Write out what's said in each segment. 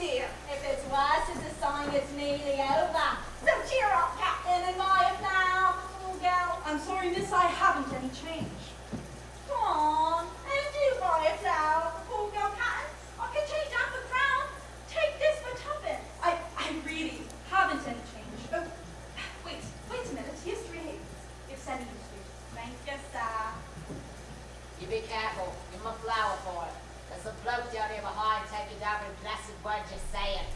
dear. If it's worse, it's a sign it's nearly over. So cheer up, Captain, and buy a flower, little girl. I'm sorry, miss, I haven't any change. Come on, and do buy a flower, poor girl, Captain. I can change half a crown. Take this for tuppence. I really haven't any change. Oh, wait a minute. Here's 3 halfpence. If any use to you. Thank you, sir. You be careful. Give him a flower for it. There's a bloke down here behind taking down every blessed word you're saying.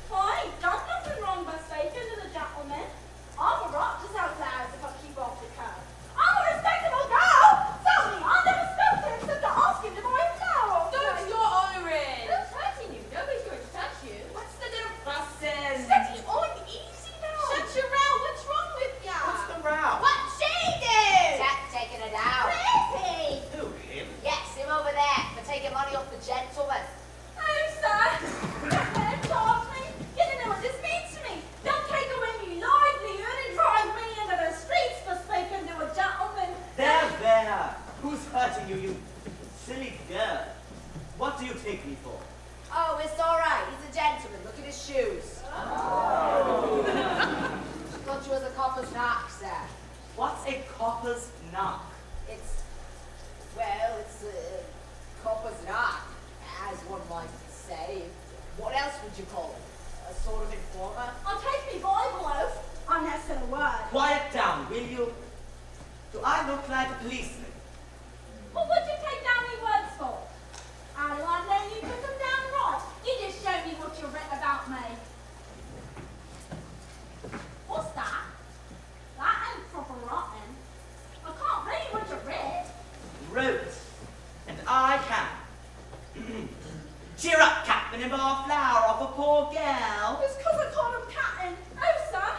I ain't done nothing wrong by speaking to the gentleman. I'm a right to sell flowers if I keep off the curb. I'm a respectable girl. Tell me, I never spoke to him except to ask him to buy a flower. Don't start honoring. Who's hurting you? Nobody's going to touch you. What's the little fussing? Steady on, easy now. Shut your row. What's wrong with ya? What's the row? What she did? Jack's taking it out. Crazy. Who, him? Yes, him over there for taking money off the gentleman. Oh, sir. Don't let him charge me. You don't know what this means to me. Don't take away my livelihood and drive me into the streets for speaking to a gentleman. There. Who's hurting you, you silly girl? What do you take me for? Oh, it's all right. He's a gentleman. Look at his shoes. Oh. She thought you was a copper's knock, sir. What's a copper's knock? It's a copper's knock, as one might say. What else would you call it? A sort of informer? I'll take me Bible oath. I'm not saying a word. Quiet down, will you? Do I look like a policeman? What would you take down me words for? How do I know you put them down right? You just show me what you've written about me. What's that? That ain't proper rotten. I can't read what you read. Wrote. And I can. Cheer up, Captain, and buy a flower off a poor girl. It's because I called him Captain. Oh, sir.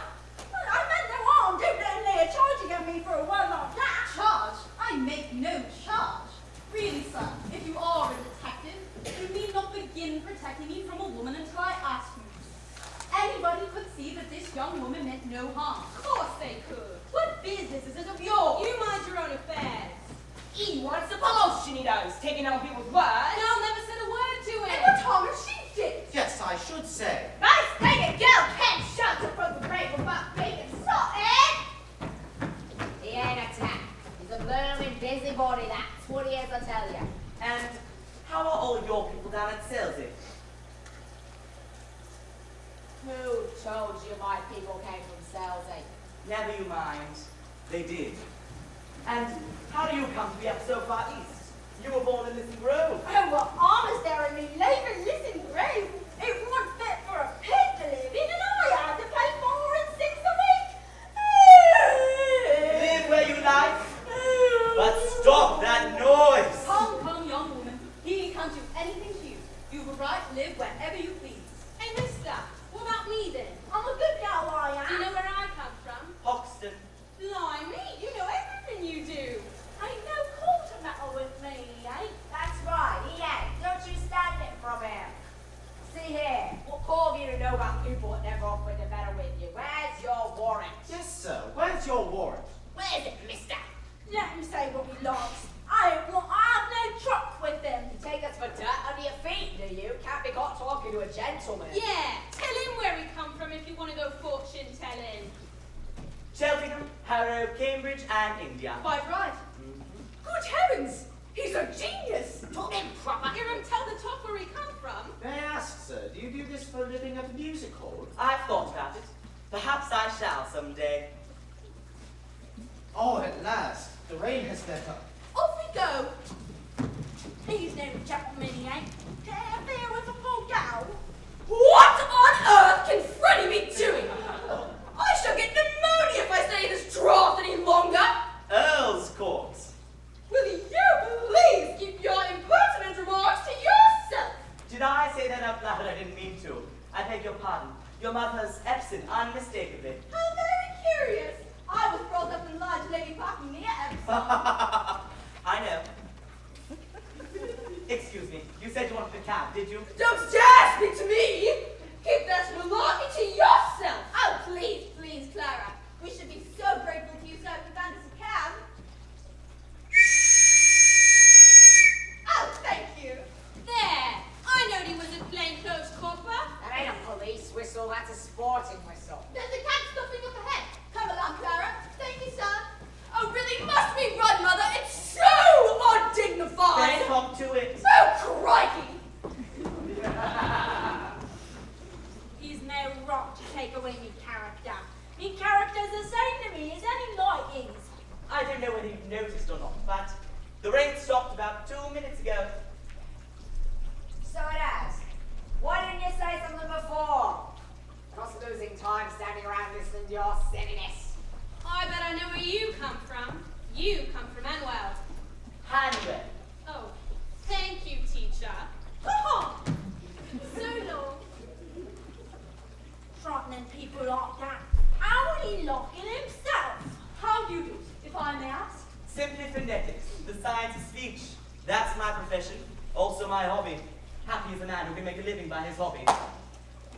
I meant no harm. Don't lay a charge against me for a word like that. Charge? I make no charge. Really, sir, if you are a detective, you need not begin protecting me from a woman until I ask you. Anybody could see that this young woman meant no harm. Of course they could. What business is it of yours? You mind your own affairs. He wants the promotion, he does, taking on people's words. Girl never said a word to him. And what time has she did? Yes, I should say. Nice thing a girl can't shelter from the rain without being insulted. He ain't a tap. He's a blooming busybody, that's what he is, I tell you. And how are all your people down at Selsey? Who told you my people came from Selsey? Never you mind. They did. And how do you come to be up so far east? You were born in Listen Grove. Oh, well, honest there in me leaving Listen Grove. It wasn't fit for a pig to live in, and I had to pay 4 and 6 a week. Live where you like, but stop that noise. Come, young woman. He can't do anything to you. You have a right to live wherever you please. Hey, mister, what about me then? I'm a good girl, I am. Do you know where I come from? Hoxton. Blimey, you know everything you do. Ain't no call to meddle with me, eh? That's right, he ain't. Don't you stand it from him. See here, what call you to know about people that never offered to meddle with you? Where's your warrant? Yes, sir. Where's your warrant? Where's it, mister? Let him say what he likes. I have no truck with him. You take us for dirt under your feet, do you? Can't be caught talking to a gentleman. Yeah, tell him where he come from if you want to go fortune telling. Cheltenham, Harrow, Cambridge, and India. Quite right. Good heavens! He's a genius! Talk him proper. Hear him tell the top where he come from. May I ask, sir, do you do this for a living at a music hall? I've thought about it. Perhaps I shall someday. Oh, at last. The rain has let up. Off we go! He's no gentleman, he ain't. To interfere with a poor gal. What on earth can Freddie be doing? I shall get pneumonia if I stay in this draft any longer! Earl's Court. Will you please keep your impertinent remarks to yourself? Did I say that out loud? I didn't mean to. I beg your pardon. Your mother's absent, unmistakably. How very curious. I was brought up in large Lady Parking near Epsom. I know. Excuse me. You said you wanted a cab, did you? Don't dare speak to me! Keep that malarkey to yourself! Oh, please, please, Clara. We should be so grateful to you, sir, if you found us a cab. Oh, thank you. There, I knowed he was a plainclothes copper. police whistle, that's a sporting whistle. There's a cat stuffing up ahead. Come along, Clara. Thank you, sir. Oh, really? Must we run, Mother? It's so undignified. Then talk to it. Oh, crikey! He's no rot to take away me character. Me character's the same to me as any like is. I don't know whether you've noticed or not, but the rain stopped about 2 minutes ago. So it has. Why didn't you say something before? Cost losing time standing around listening to your silliness. I bet I know where you come from. You come from Enwell. Hanwell. Oh, thank you, teacher. So long. Frightening people like that. How will he lock in himself? How do you do it, if I may ask? Simply phonetics, the science of speech. That's my profession, also my hobby. Happy is a man who can make a living by his hobby.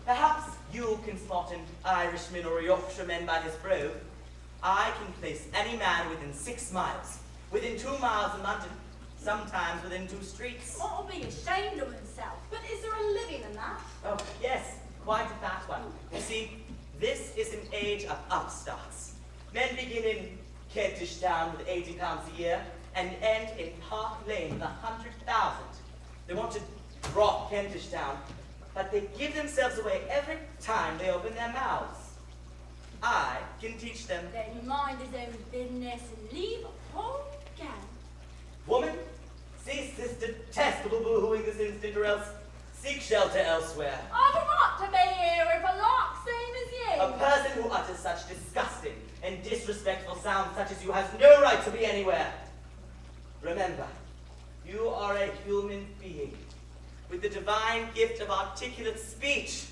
Perhaps you can spot an Irishman or a Yorkshireman by his brogue. I can place any man within 6 miles, within 2 miles of London, sometimes within 2 streets. Ought to be ashamed of himself. But is there a living in that? Oh, yes, quite a fat one. You see, this is an age of upstarts. Men begin in Kentish Town with £80 a year and end in Park Lane with 100,000. They want to drop Kentish Town, but they give themselves away every time they open their mouths. I can teach them. Let him mind his own business and leave a whole gang. Woman, cease this detestable boo-hooing this instant, or else seek shelter elsewhere. I've a right to be here if I like, same as you. A person who utters such disgusting and disrespectful sounds such as you has no right to be anywhere. Remember, you are a human being with the divine gift of articulate speech.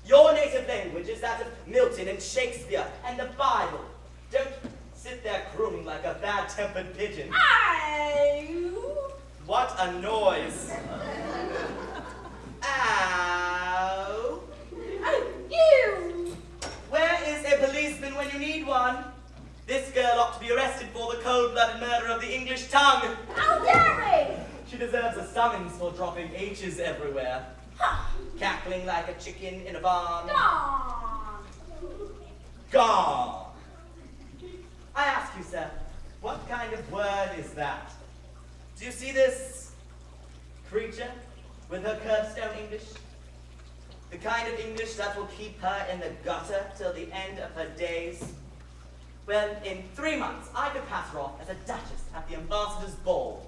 Your native language is that of Milton and Shakespeare and the Bible. Don't sit there crooning like a bad-tempered pigeon. Ow! What a noise. Ow. Oh, you! Where is a policeman when you need one? This girl ought to be arrested for the cold-blooded murder of the English tongue. How dare he! She deserves a summons for dropping H's everywhere. Cackling like a chicken in a barn. Gone! Gone. I ask you, sir, what kind of word is that? Do you see this creature with her curbstone English? The kind of English that will keep her in the gutter till the end of her days? Well, in 3 months, I could pass her off as a duchess at the ambassador's ball.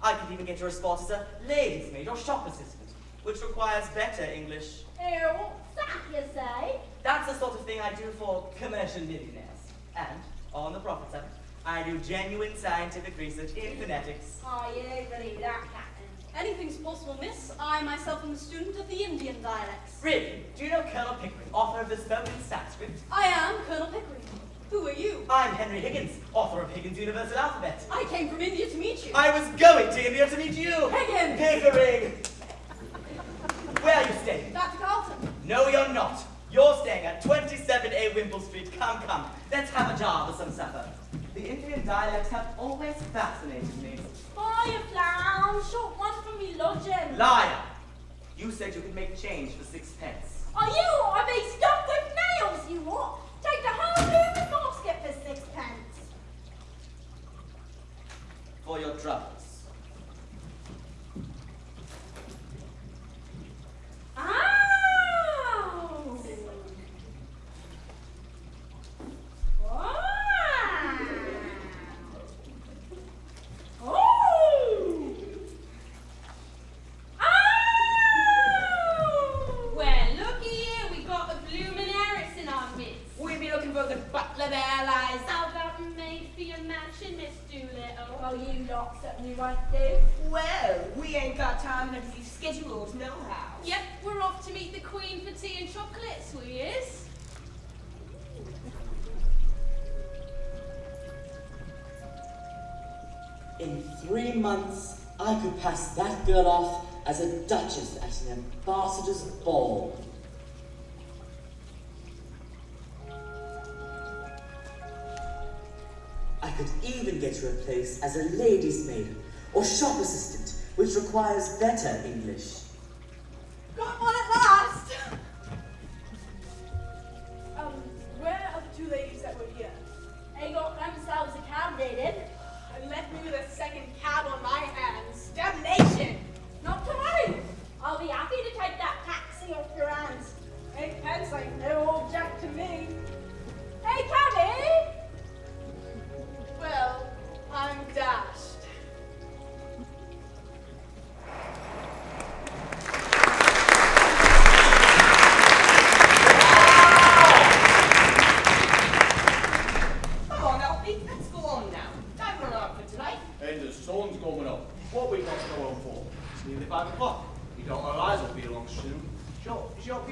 I could even get her a spot as a lady's maid or shop assistant, which requires better English. Here, what's that, you say? That's the sort of thing I do for commercial millionaires. And, on the profits of it, I do genuine scientific research in phonetics. Oh, you don't believe that, Captain. Anything's possible, miss. I myself am a student of the Indian dialects. Really? Do you know Colonel Pickering, author of the spoken Sanskrit? I am Colonel Pickering. Who are you? I'm Henry Higgins, author of Higgins' Universal Alphabet. I came from India to meet you. I was going to India to meet you! Higgins! Pickering! Where are you staying? Dr. Carlton. No, you're not. You're staying at 27A Wimple Street. Come, come. Let's have a jar for some supper. The Indian dialects have always fascinated me. Hiya, Flown. Short one for me lodging. Liar! You said you could make change for 6 pence. Are you ought to be stuffed with nails, you what? Take the whole human basket for 6 pence. For your troubles. Ow! Wow! Oh! Ow! Well, looky here, we got a bloomin' heiress in our midst. We be looking for the butler there, lies. How about made for your mansion, Miss Doolittle? Well, you lot certainly won't do. Well, we ain't got time to be scheduled, no how. Yep, we're off to meet the Queen for tea and chocolates, we is. In 3 months, I could pass that girl off as a duchess at an ambassador's ball. I could even get her a place as a lady's maid or shop assistant, which requires better English. Got one at last!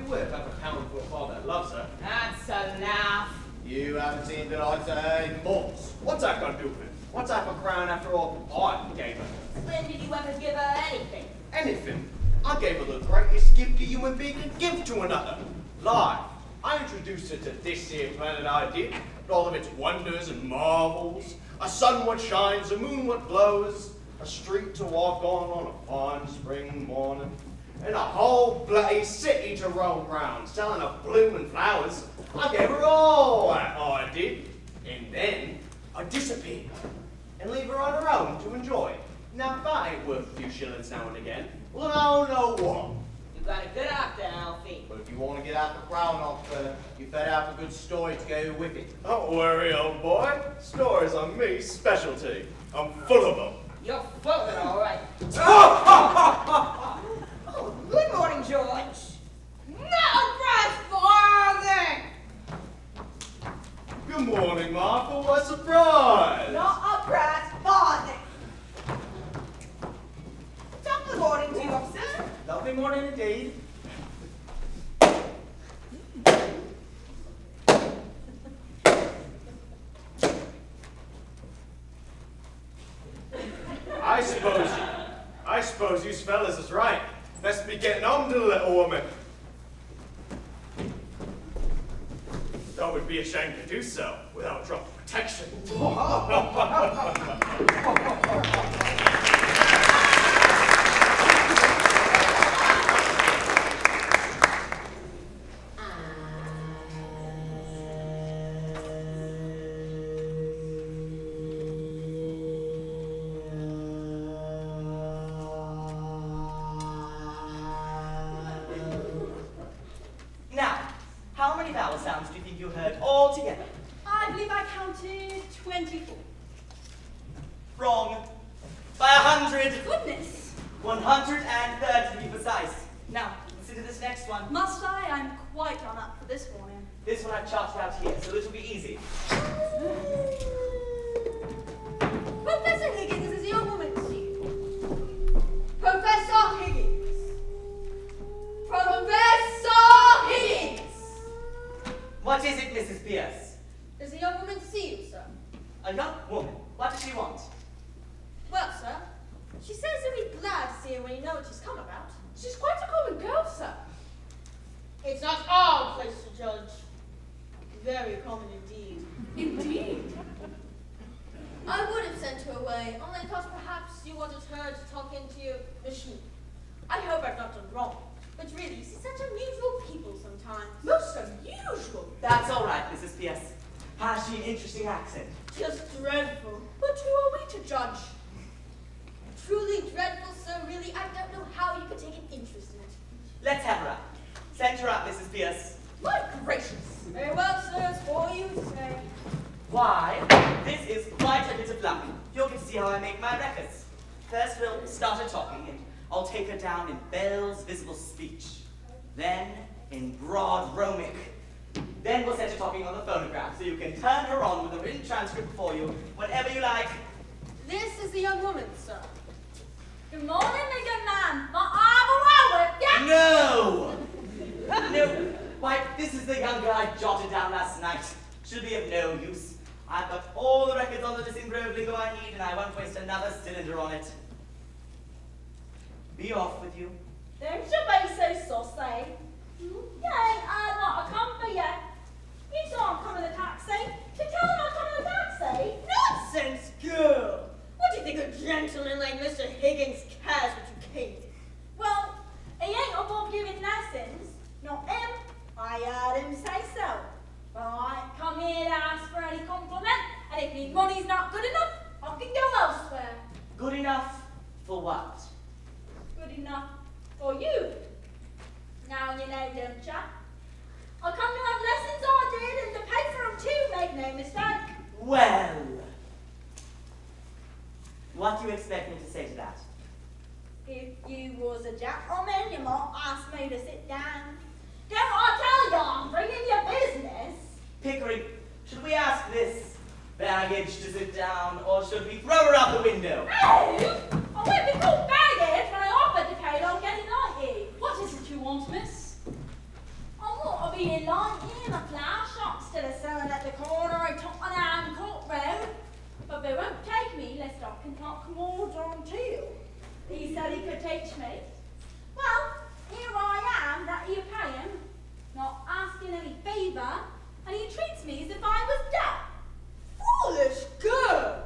with have a pound for a father that loves her. That's enough. You haven't seen that I'd say months. What's that got to do with it? What's half a crown after all I gave her? When did you ever give her anything? Anything. I gave her the greatest gift a human being can give to another. Life. I introduced her to this here planet I did, with all of its wonders and marvels. A sun what shines, a moon what glows, a street to walk on a fine spring morning, and a whole bloody city to roam round, selling of blooming flowers. I gave her all that, I did. And then I disappeared and leave her on her own to enjoy. Now, that ain't worth a few shillings now and again. Well, I don't know what. You got a good art there, Alfie. But if you want to get out the crown off, you better have a good story to go with it. Don't worry, old boy. Stories are me specialty. I'm full of them. You're full of it, all right. Oh, good morning, George. No, Brad's father! Good morning, Martha. What a surprise! Not a brat, father. Top of the morning to you, officer. Lovely morning indeed. I suppose you fellas is right. Best be getting on to the little woman. Though we'd be ashamed to do so without a drop of protection. Now, how many vowel sounds do you think you heard all together? I believe I counted 24. Wrong. By 100. Goodness! 130 to be precise. Now, listen to this next one. Must I? I'm quite on up for this morning. This one I've charted out here, so it'll be easy. Professor Higgins is a young woman to you. Professor Higgins. Professor Higgins! What is it, Mrs. Pierce? There's a young woman to see you, sir. A young woman. What does she want? Well, sir, she says you'll be glad to see her when you know what she's come about. She's quite a common girl, sir. It's not our place to judge. Very common indeed. Indeed. I would have sent her away, only because perhaps you wanted her to talk into your machine. I hope I've not done wrong. But really, she's such unusual people sometimes. Most unusual. That's all right, Mrs. Pierce. Has she an interesting accent? Just dreadful. But who are we to judge? Truly dreadful, sir. Really, I don't know how you could take an interest in it. Let's have her up. Send her up, Mrs. Pierce. My gracious. Very well, sir. It's for you to say. Why, this is quite a bit of luck. You'll get to see how I make my records. First, we'll start her talking, and I'll take her down in Bell's visible speech. Then, in broad Romic. Then we'll set her talking on the phonograph, so you can turn her on with a written transcript for you, whenever you like. This is the young woman, sir. Good morning, my good man. My arm around with you. No! No. Why, this is the young girl I jotted down last night. She'll be of no use. I've got all the records on the disengrove lingo I need, and I won't waste another cylinder on it. Be off with you. Don't you be so saucy. You ain't had what I come for yet. You saw I'm coming in a taxi. To tell him I'm coming in a taxi? Nonsense, girl! What do you think a gentleman like Mr. Higgins cares what you came? Well, he ain't above giving lessons. Not him. I heard him say so. Right, come here to ask for any compliment, and if me money's not good enough, I can go elsewhere. Good enough for what? Good enough for you. Now you know, don't ya? I come to have lessons I did, and to pay for them too, make no mistake. Well, what do you expect me to say to that? If you was a gentleman, you might ask me to sit down. Don't I tell you I'm bringing your business? Pickering, should we ask this baggage to sit down, or should we throw her out the window? No! I won't be called baggage when I offered to pay on getting like you. What is it you want, miss? I'll be in line in the flower shop still selling at the corner of Tottenham Court Road. But they won't take me lest I can talk more on till. He said he could teach me. Well, here I am that you pay him, not asking any favour, and he treats me as if I was dead. Foolish girl!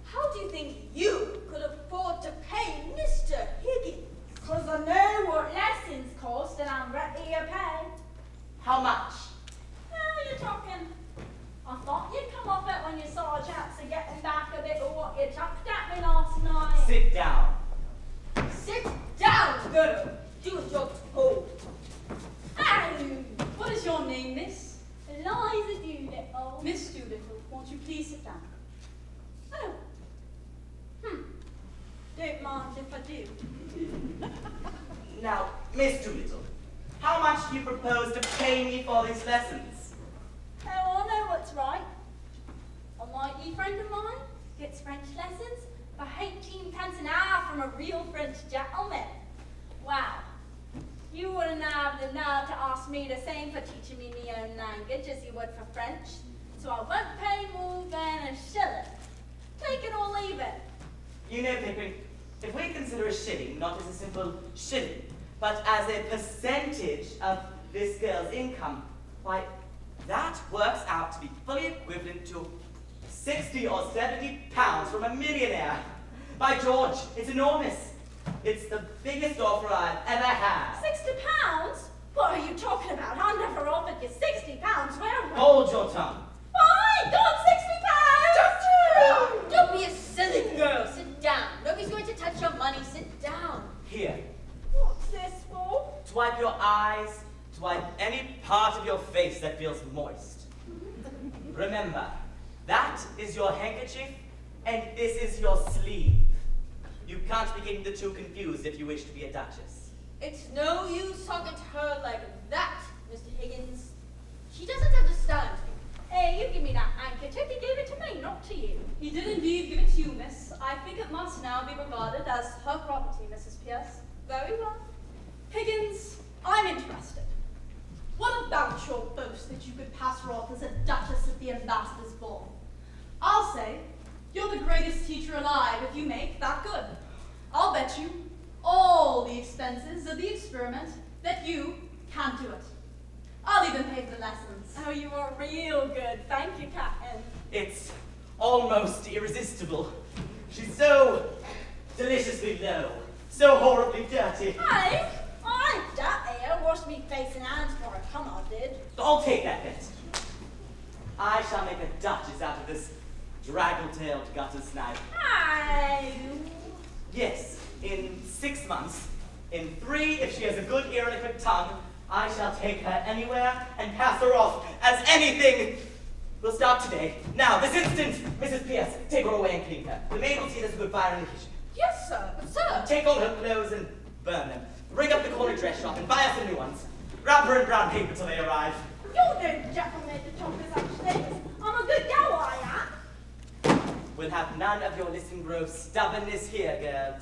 How do you think you could afford to pay Mr. Higgins? 'Cause I know what lessons cost and I'm ready to pay. How much? Now you're talking. I thought you'd come off it when you saw a chance of getting back a bit of what you chucked at me last night. Sit down. Sit down, girl. Do as you're told. And what is your name, miss? Eliza Doolittle. Miss Doolittle, won't you please sit down? Oh. Don't mind if I do. Now, Miss Doolittle, how much do you propose to pay me for these lessons? Oh, I know what's right. A mighty friend of mine gets French lessons for 18 pence an hour from a real French gentleman. Wow. You wouldn't have the nerve to ask me the same for teaching me my own language as you would for French, so I won't pay more than a shilling. Take it or leave it. You know, Pippin, if we consider a shilling not as a simple shilling, but as a percentage of this girl's income, why, that works out to be fully equivalent to 60 or 70 pounds from a millionaire. By George, it's enormous. It's the biggest offer I've ever had. £60? What are you talking about? I never offered you £60, where? Hold your tongue. I got £60! Don't be a silly girl. Sit down. Nobody's going to touch your money. Sit down. Here, What's this for? to wipe your eyes, to wipe any part of your face that feels moist. Remember, that is your handkerchief, and this is your sleeve. You can't be getting the two confused if you wish to be a duchess. It's no use talking to her like that, Mr. Higgins. She doesn't understand me. Hey, you give me that handkerchief. He gave it to me, not to you. He did indeed give it to you, miss. I think it must now be regarded as her property, Mrs. Pierce. Very well. Higgins, I'm interested. What about your boast that you could pass her off as a duchess at the ambassador's ball? I'll say you're the greatest teacher alive if you make that good. I'll bet you all the expenses of the experiment that you can't do it. I'll even pay for the lessons. Oh, you are real good. Thank you, Captain. It's almost irresistible. She's so deliciously low, so horribly dirty. Hey, I ain't dirty. I washed me face and hands for her. Come on, did. I'll take that bet. I shall make a duchess out of this draggle-tailed gutter snipe. Hey. Yes, in 6 months, in 3 if she has a good ear and a quick tongue, I shall take her anywhere and pass her off as anything. We'll start today. Now, this instant, Mrs. Pierce, take her away and clean her. The maid will see there's a good fire in the kitchen. Yes, sir. But, sir. Take all her clothes and burn them. Ring up the corner dress shop and buy us some new ones. Wrap her in brown paper till they arrive. You're no gentleman to talk to such things. I'm a good gal, I am. We'll have none of your Listen Grove stubbornness here, girl.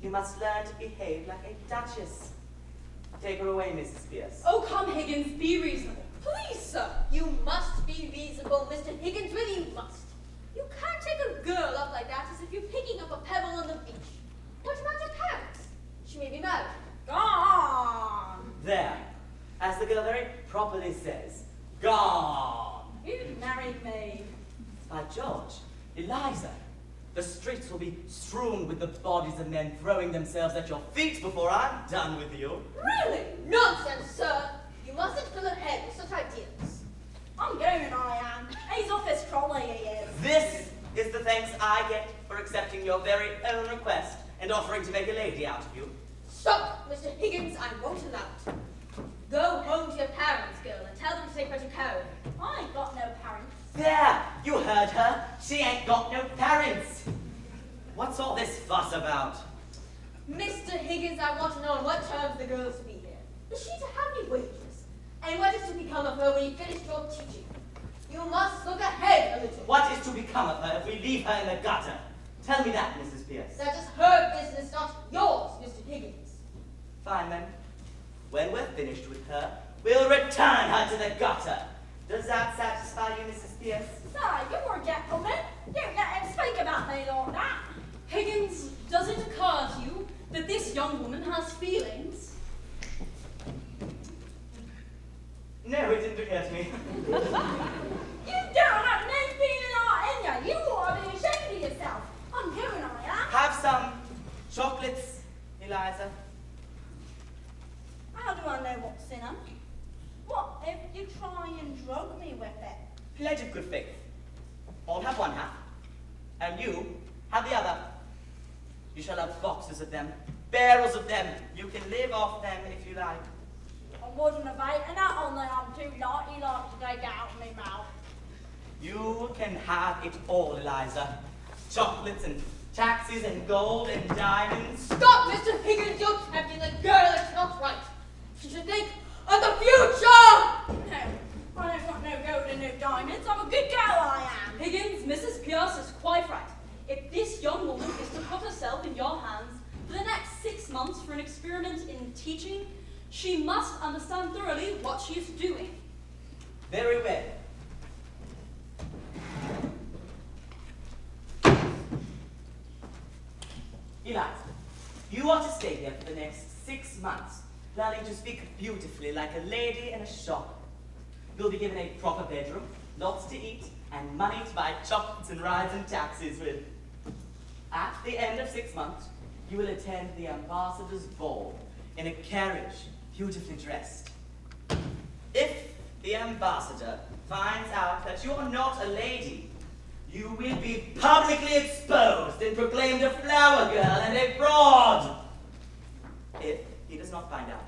You must learn to behave like a duchess. Take her away, Mrs. Pierce. Oh, come, Higgins, be reasonable. Please, sir. You must be reasonable, Mr. Higgins. Really, you must. You can't take a girl up like that as if you're picking up a pebble on the beach. What about your parents? She may be married. Gone. There. As the girl very properly says, gone. You married me. By George, Eliza, the streets will be strewn with the bodies of men throwing themselves at your feet before I'm done with you. Really? Nonsense, sir. You mustn't fill her head with such ideas. I'm going, I am. He's off his trolley, he is. This is the thanks I get for accepting your very own request and offering to make a lady out of you. Stop, Mr. Higgins. I won't allow it. Go home to your parents, girl, and tell them to take her to Cove. I ain't got no parents. There! You heard her. She ain't got no parents. What's all this fuss about? Mr. Higgins, I want to know on what terms the girl is to be here. Is she to have any wages? And what is to become of her when you finish your teaching? You must look ahead a little. What is to become of her if we leave her in the gutter? Tell me that, Mrs. Pierce. That is her business, not yours, Mr. Higgins. Fine, then. When we're finished with her, We'll return her to the gutter. Does that satisfy you, Mrs. Pierce? Sir, you're a gentleman. Don't let him speak about me like that. Higgins, does it occur to you that this young woman has feelings? No, it didn't occur to me. You don't have no feeling like in you. You ought to be ashamed of yourself. I'm doing I am. Have some chocolates, Eliza. How do I know what's in them? What if you try and drug me with it? Pledge of good faith. I'll have one half, and you have the other. You shall have boxes of them, barrels of them. You can live off them if you like. I wasn't debating that only I'm too naughty like to take it out of my mouth. You can have it all, Eliza. Chocolates and taxis and gold and diamonds. Stop, Mr. Higgins! You're tempting the girl. It's not right. She should think of the future! No, I don't want no gold and no diamonds. I'm a good girl, I am. Higgins, Mrs. Pierce is quite right. If this young woman is to put herself in your hands for the next 6 months for an experiment in teaching, she must understand thoroughly what she is doing. Very well. Eliza, you are to stay here for the next 6 months, learning to speak beautifully like a lady in a shop. You'll be given a proper bedroom, lots to eat, and money to buy chocolates and rides and taxis with. At the end of 6 months, you will attend the ambassador's ball in a carriage, beautifully dressed. If the ambassador finds out that you are not a lady, you will be publicly exposed and proclaimed a flower girl and a fraud. If he does not find out,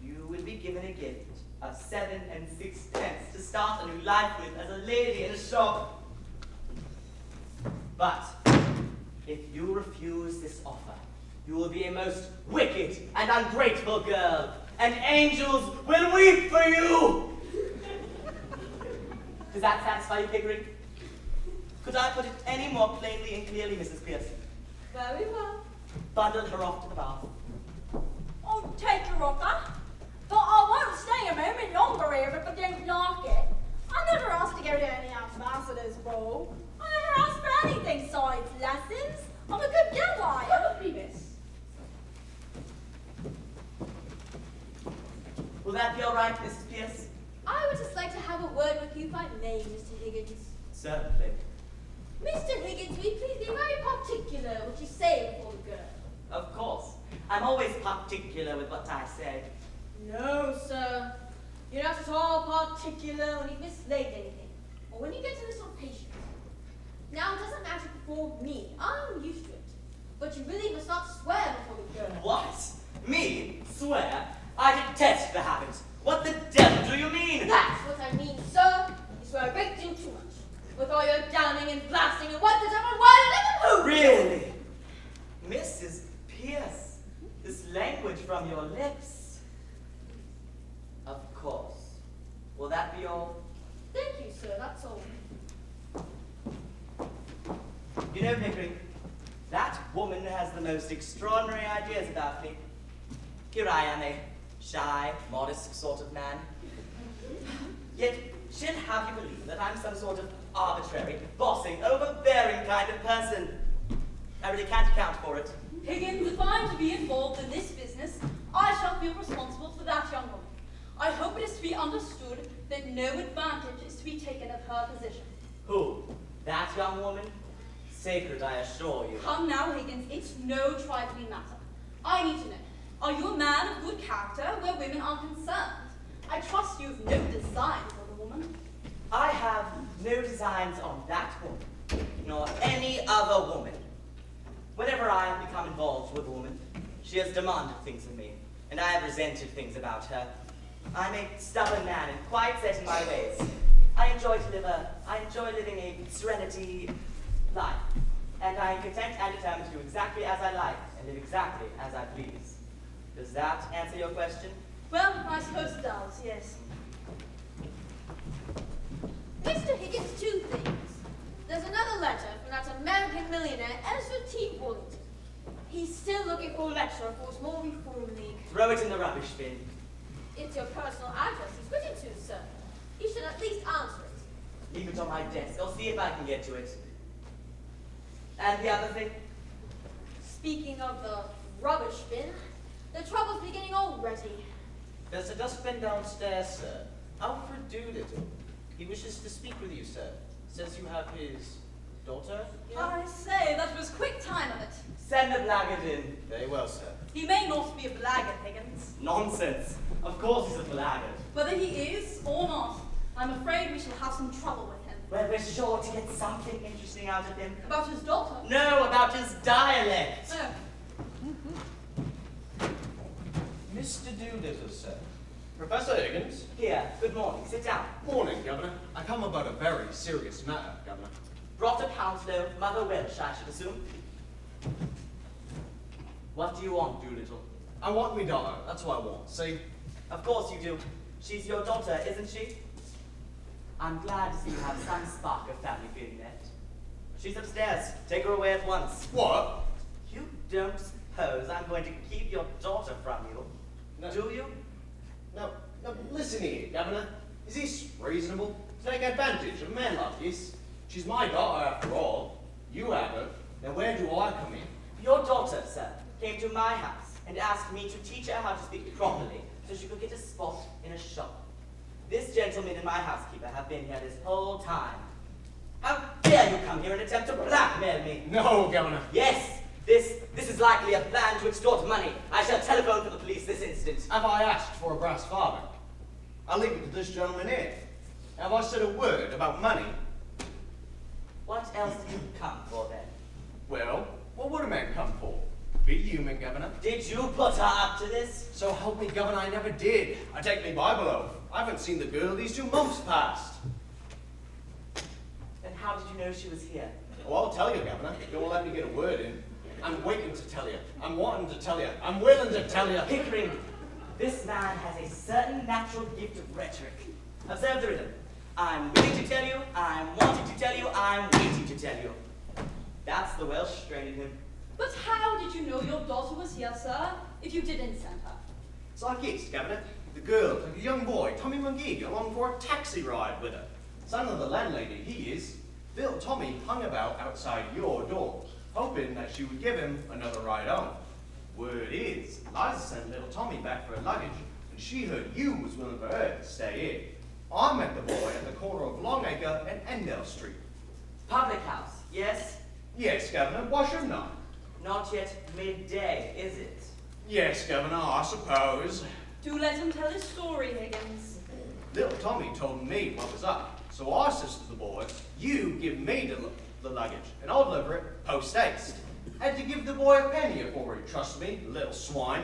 you will be given a gift of 7 6/10 to start a new life with as a lady in a shop. But if you refuse this offer, you will be a most wicked and ungrateful girl, and angels will weep for you. Does that satisfy you, Piggery? Could I put it any more plainly and clearly, Mrs. Pierce? Very well. Bundle her off to the bath. I'll take your offer, but I won't stay a moment longer here if I don't like it. I never asked to go to any ambassador's ball. I never asked for anything besides lessons. I'm a good girl, I am. Probably, miss. Will that be all right, Mrs. Pierce? I would just like to have a word with you by name, Mr. Higgins. Certainly. Mr. Higgins, will you please be very particular what you say before the girl? Of course. I'm always particular with what I say. No, sir. You're not at all particular when you've mislaid anything, or when you get a little patient. Now, it doesn't matter before me. I'm used to it. But you really must not swear before the girl. What? Me? Swear? I detest the habit. What the devil do you mean? That's what I mean, sir. You swear a great deal too much. With all your damning and blasting and what the devil, why the devil who? Really? Mrs. Pierce, this language from your lips. Of course. Will that be all? Thank you, sir. That's all. You know, Pickering, that woman has the most extraordinary ideas about me. Here I am, a shy, modest sort of man. Yet she'll have you believe that I'm some sort of arbitrary, bossing, overbearing kind of person. I really can't account for it. Higgins, if I'm to be involved in this business, I shall feel responsible for that young woman. I hope it is to be understood that no advantage is to be taken of her position. Who? That young woman? Sacred, I assure you. Come now, Higgins, it's no trifling matter. I need to know, are you a man of good character where women are concerned? I trust you've no designs on the woman. I have no designs on that woman, nor any other woman. Whenever I have become involved with a woman, she has demanded things of me, and I have resented things about her. I'm a stubborn man and quite set in my ways. I enjoy living a serenity life, and I am content and determined to do exactly as I like and live exactly as I please. Does that answer your question? Well, I suppose it does, yes. Mr. Higgins, 2 things. There's another letter from that American millionaire, Ezra T. Wallington. He's still looking for a lecturer for a small reform league. Throw it in the rubbish bin. If it's your personal address he's written to, sir. You should at least answer it. Leave it on my desk. I'll see if I can get to it. And the other thing? Speaking of the rubbish bin, the trouble's beginning already. There's a dustbin downstairs, sir. Alfred Doolittle. He wishes to speak with you, sir. Says you have his daughter here? I say, that was quick time of it. Send the blackguard in. Very well, sir. He may not be a blackguard, Higgins. Nonsense. Of course he's a blackguard. Whether he is or not, I'm afraid we shall have some trouble with him. Well, we're sure to get something interesting out of him. About his daughter? No, about his dialect. Oh. Mr. Doolittle, sir. Professor Higgins. Here, good morning. Sit down. Morning, Governor. I come about a very serious matter, Governor. Brought up Hounslow, Mother Welsh, I should assume. What do you want, Doolittle? I want me daughter. That's what I want. See? Of course you do. She's your daughter, isn't she? I'm glad to see you have some spark of family feeling left. She's upstairs. Take her away at once. What? You don't suppose I'm going to keep your daughter from you, No. do you? Now, listen here, Governor. Is this reasonable? To take advantage of a man like this? She's my daughter, after all. You have her. Now, where do I come in? Your daughter, sir, came to my house and asked me to teach her how to speak properly so she could get a spot in a shop. This gentleman and my housekeeper have been here this whole time. How dare you come here and attempt to blackmail me? No, Governor. Yes, this is likely a plan to extort money. I shall telephone for the police this instant. Have I asked for a brass farthing? I'll leave it to this gentleman here. Have I said a word about money? What else did you come for then? Well, what would a man come for? Be human, Governor. Did you put her up to this? So help me, Governor, I never did. I take me Bible oath. I haven't seen the girl these 2 months past. Then how did you know she was here? Oh, I'll tell you, Governor. You won't let me get a word in. I'm waiting to tell you. I'm wanting to tell you. I'm willing to tell you. Pickering, this man has a certain natural gift of rhetoric. Observe the rhythm. I'm willing to tell you, I'm wanting to tell you, I'm waiting to tell you. That's the Welsh strain in him. But how did you know your daughter was here, sir, if you didn't send her? So I guessed, Governor. The girl took a young boy, Tommy McGee, along for a taxi ride with her. Son of the landlady, he is. Little Tommy hung about outside your door, hoping that she would give him another ride home. Word is, Liza sent little Tommy back for her luggage, and she heard you was willing for her to stay here. I met the boy at the corner of Longacre and Endell Street. Public house, yes? Yes, Governor, why shouldn't I? Not yet midday, is it? Yes, Governor, I suppose. Do let him tell his story, Higgins. Little Tommy told me what was up, so I says to the boy, you give me the luggage, and I'll deliver it post-haste. Had to give the boy a penny for it, trust me, little swine.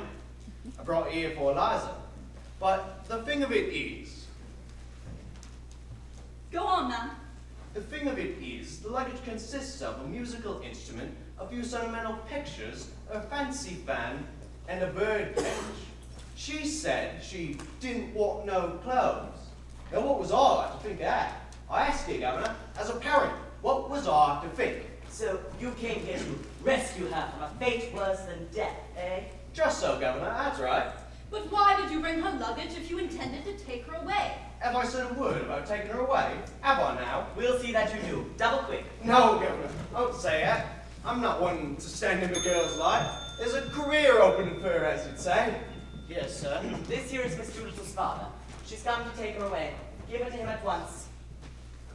I brought it here for Eliza. But the thing of it is... Go on, man. The thing of it is, the luggage consists of a musical instrument, a few sentimental pictures, a fancy fan, and a bird cage. She said she didn't want no clothes. Now what was I to think of that? I asked you, Governor, as a parent, what was I to think? So you came here to rescue her from a fate worse than death, eh? Just so, Governor, that's right. But why did you bring her luggage if you intended to take her away? Have I said a word about taking her away? Have I now? We'll see that you do. Double quick. No, Governor, I don't say that. I'm not one to stand in a girl's life. There's a career open for her, as you'd say. Yes, sir. This here is Miss Doolittle's father. She's come to take her away. Give her to him at once.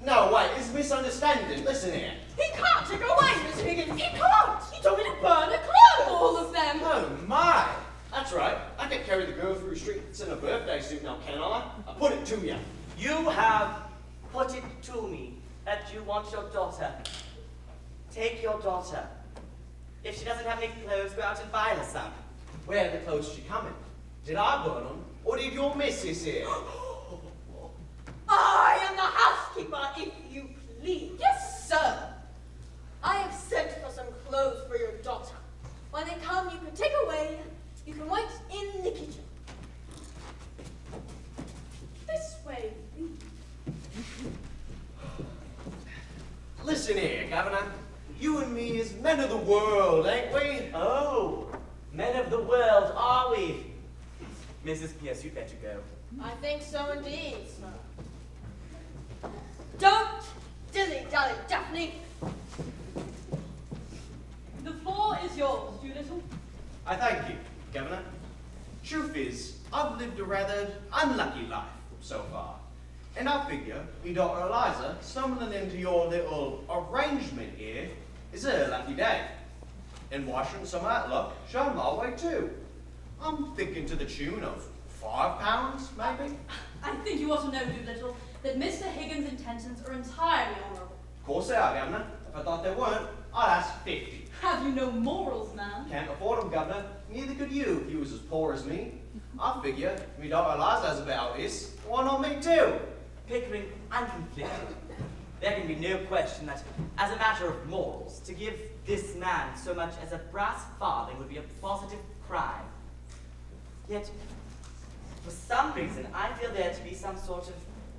No, wait, it's a misunderstanding. Listen here. He can't take her away, Miss Higgins. He can't. He told me to burn her clothes. All of them. Oh, my. That's right. I can carry the girl through the streets in a birthday suit now, can I? I put it to you. You have put it to me that you want your daughter. Take your daughter. If she doesn't have any clothes, go out and buy her some. Where are the clothes she coming? Did I burn them? Or did your missus here? I am the housekeeper, if you please. Yes, sir. I have sent for some clothes for your daughter. When they come, you can take away. You can wait in the kitchen. This way, please. Listen here, Governor. You and me is men of the world, ain't we? Oh, men of the world, are we? Mrs. Pierce, you'd better go. I think so indeed, sir. Don't dilly-dally, Daphne. The floor is yours, Doolittle. I thank you, Governor. Truth is, I've lived a rather unlucky life so far. And I figure me daughter Eliza stumbling into your little arrangement here is her lucky day. And why shouldn't some of that luck shine my way too? I'm thinking to the tune of £5, maybe? I think you ought to know, Doolittle, that Mr. Higgins' intentions are entirely honourable. Of course they are, Governor. If I thought they weren't, I'd ask 50. Have you no morals, man? Can't afford them, Governor. Neither could you if you was as poor as me. I figure me daughter Eliza has about this. Why not me too? Pickering, I'm conflicted. There can be no question that, as a matter of morals, to give this man so much as a brass farthing would be a positive crime. Yet, for some reason, I feel there to be some sort of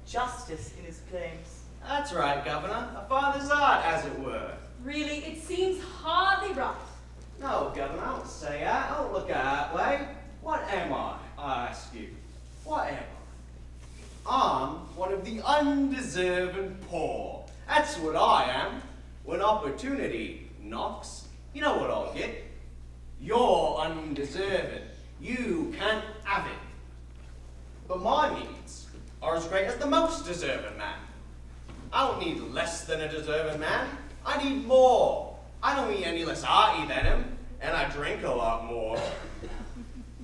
justice in his claims. That's right, Governor. A father's art, as it were. Really, it seems hardly right. No, Governor, I don't say that. I don't look at that way. What am I ask you? What am I? I'm one of the undeserving poor. That's what I am. When opportunity knocks, you know what I'll get. You're undeserving. You can't have it. But my needs are as great as the most deserving man. I don't need less than a deserving man. I need more. I don't eat any less arty than him, and I drink a lot more.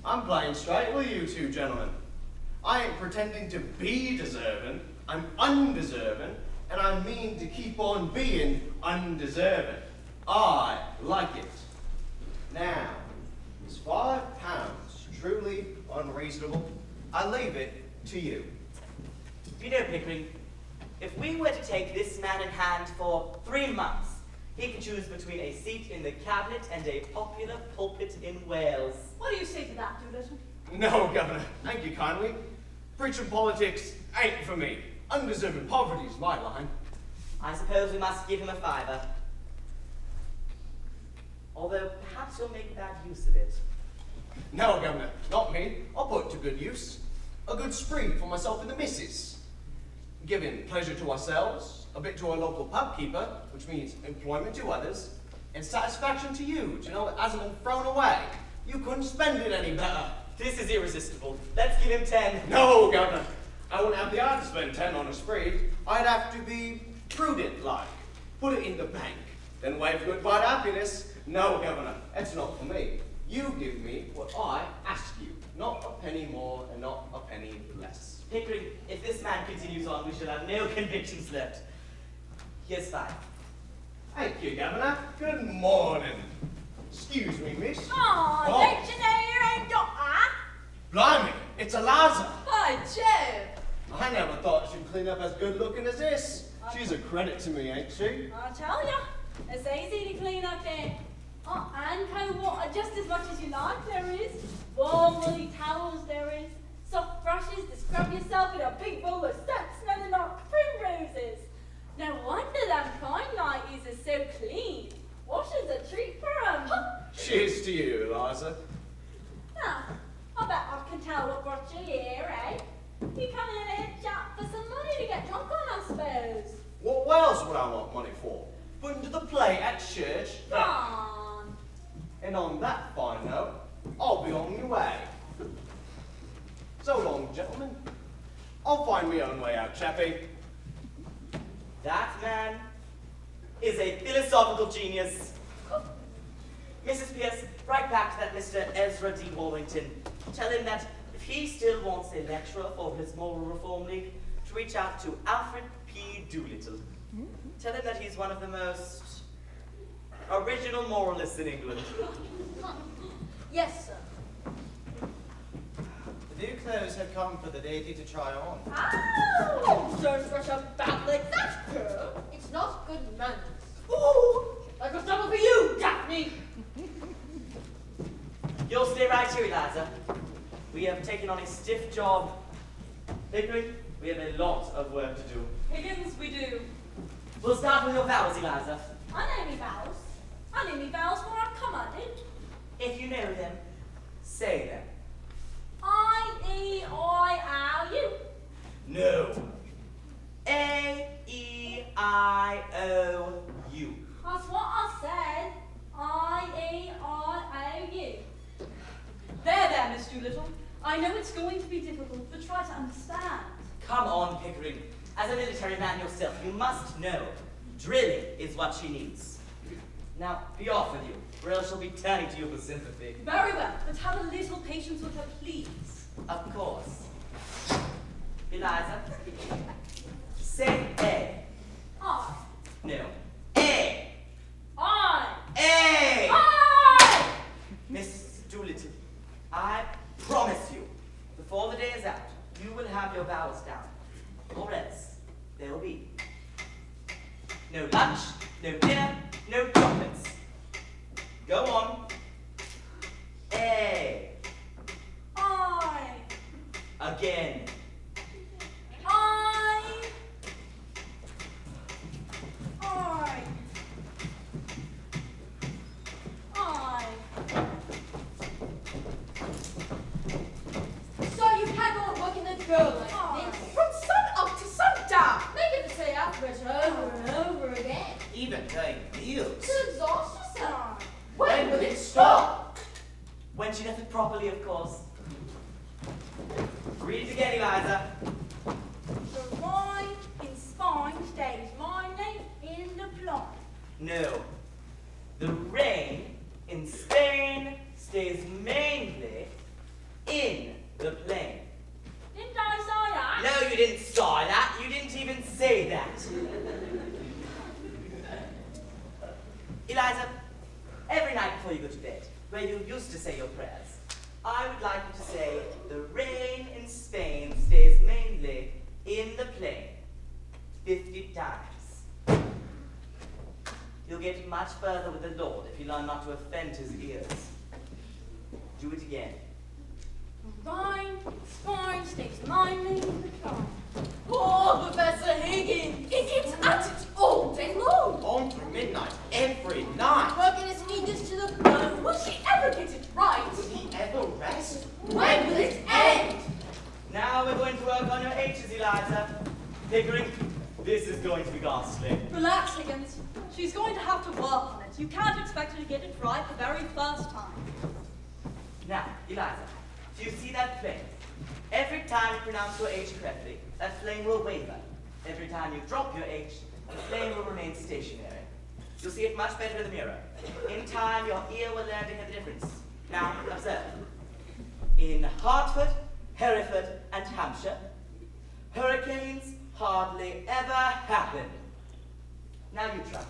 I'm playing straight with you two gentlemen. I ain't pretending to be deserving. I'm undeserving, and I mean to keep on being undeserving. I like it. Now, is £5 truly unreasonable? I leave it to you. You know, Pickering, if we were to take this man in hand for 3 months, he could choose between a seat in the cabinet and a popular pulpit in Wales. What do you say to that, Doolittle? No, Governor, thank you kindly. Preaching politics ain't for me. Undeserving poverty's my line. I suppose we must give him a fiver. Although perhaps you'll make bad use of it. No, Governor, not me. I'll put it to good use. A good spree for myself and the missus. Giving pleasure to ourselves, a bit to our local pub keeper, which means employment to others, and satisfaction to you, to know it hasn't been thrown away. You couldn't spend it any better. This is irresistible. Let's give him 10. No, Governor. I wouldn't have the art to spend 10 on a spree. I'd have to be prudent-like. Put it in the bank, then wave goodbye to happiness. No, Governor, that's not for me. You give me what I ask you. Not a penny more and not a penny less. Pickering, if this man continues on, we shall have no convictions left. Here's 5. Thank you, Governor. Good morning. Excuse me, miss. Aw, don't you know your own daughter? Blimey, it's Eliza. By Jove! I never thought she'd clean up as good looking as this. She's a credit to me, ain't she? I'll tell ya, it's easy to clean up here. Oh, and cold water just as much as you like there is. Warm woolly towels there is. Soft brushes to scrub yourself in a big bowl of soap smelling like primroses. No wonder that fine ladies are so clean. Wash is a treat for 'em. Cheers to you, Eliza. Now, I bet I can tell what brought you here, eh? You come in here, chap, for some money to get drunk on, I suppose. What else would I want money for? Put into the play at church. Come on. And on that fine note, I'll be on my way. So long, gentlemen. I'll find my own way out, chappie. That man is a philosophical genius. Mrs. Pierce, write back to that Mr. Ezra D. Wallington. Tell him that if he still wants a lecturer for his Moral Reform League, to reach out to Alfred P. Doolittle. Tell him that he's one of the most original moralists in England. Yes, sir. The new clothes have come for the lady to try on. Oh, don't rush up back like that, girl. It's not good manners. Ooh, I got trouble for you, Daphne. You'll stay right here, Eliza. We have taken on a stiff job. Pickering, we have a lot of work to do. Higgins, we do. We'll start with your vowels, Eliza. I know me vowels. I knew me vowels before I come, I did. If you know them, say them. I, E, I, No. A-E-I-O-U. That's what I said. I-E-I-O-U. There, Miss Doolittle. I know it's going to be difficult, but try to understand. Come on, Pickering. As a military man yourself, you must know. Drilling is what she needs. Now, be off with you, or else she'll be turning to you for sympathy. Very well, but have a little patience with her, please. Of course. Eliza, say A. I. No. A. I. A. I. Miss Doolittle, I promise you, before the day is out, you will have your vowels down. Or else, there will be no lunch, no dinner, no chocolates. Go on. A. I. Again. I. So you can't go and work in the girl like this? From sun up to sundown. Make it the same alphabet over and over again. Even doing meals. To exhaust yourself. When will it stop? When she does it properly, of course. Read it again, Eliza. The rhyme in spine stays mainly in the plot. No. The rain in Spain stays mainly in the plain. Didn't I say that? No, you didn't say that. You didn't even say that. Eliza, every night before you go to bed, where you used to say your prayers, I would like you to say, the rain in Spain stays mainly in the plain 50 times. You'll get much further with the Lord if you learn not to offend his ears. Do it again. The rhyme in spine stays mainly in the plot. Poor Professor Higgins. It's at it all day long. On through midnight, every night. Working his fingers to the bone. Will she ever get it right? Will he ever rest? When will it end? Now we're going to work on your H's, Eliza. Pickering, this is going to be ghastly. Relax, Higgins. She's going to have to work on it. You can't expect her to get it right the very first time. Now, Eliza, do you see that flame? Every time you pronounce your H correctly, that flame will waver. Every time you drop your H, the flame will remain stationary. You'll see it much better in the mirror. In time, your ear will learn to hear the difference. Now, observe. In Hertford, Hereford, and Hampshire, hurricanes hardly ever happen. Now you try.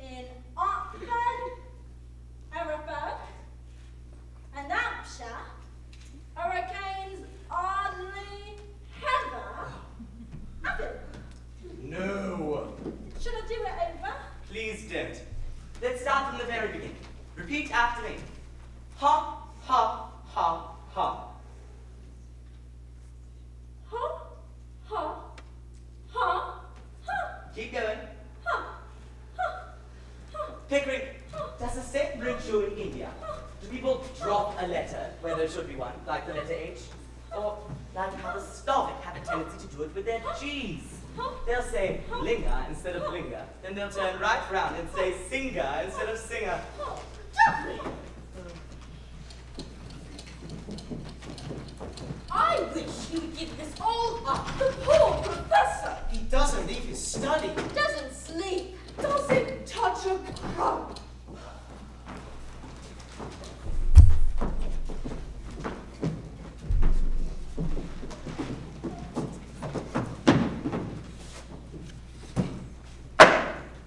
In Oxford, Hereford, and Hampshire, hurricanes hardly ever happen. No. Should I do it over? Please don't. Let's start from the very beginning. Repeat after me. Ha, ha, ha, ha. Ha, ha, ha, ha. Keep going. Ha, ha, ha. Pickering, does the same ring true in India? Do people drop a letter where there should be one, like the letter H? Or like how the Slavic have a tendency to do it with their G's? They'll say linger instead of linger, then they'll turn right round and say singer instead of singer. Lovely. I wish you would give this all up. The poor professor He doesn't leave his study. doesn't sleep, doesn't touch a crumb.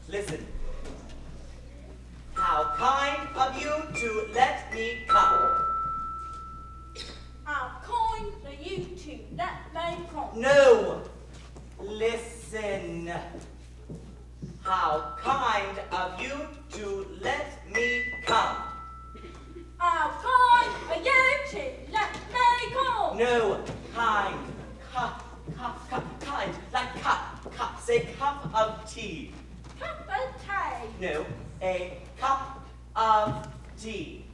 Listen. How kind of you to let me come. How kind for you to let me come. No! Listen. How kind of you to let me come. How kind for you to let me come. No, kind. Kind. Like cup. Say cup of tea. Cup of tea. No, a cup of tea.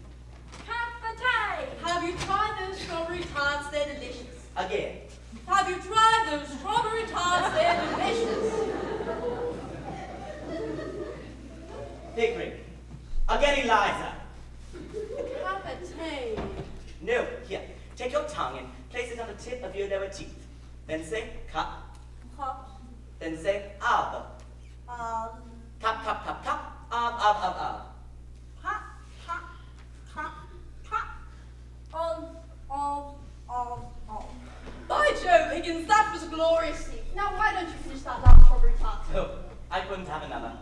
Cup of tea. Have you tried those strawberry tarts? They're delicious. Again. Then say cup. Cup. Then say ab. Cup, cup, cup, cup. Ab. Cup. By Jove, Higgins, that was a glorious scene. Now, why don't you finish that last strawberry tart? Oh, I couldn't have another.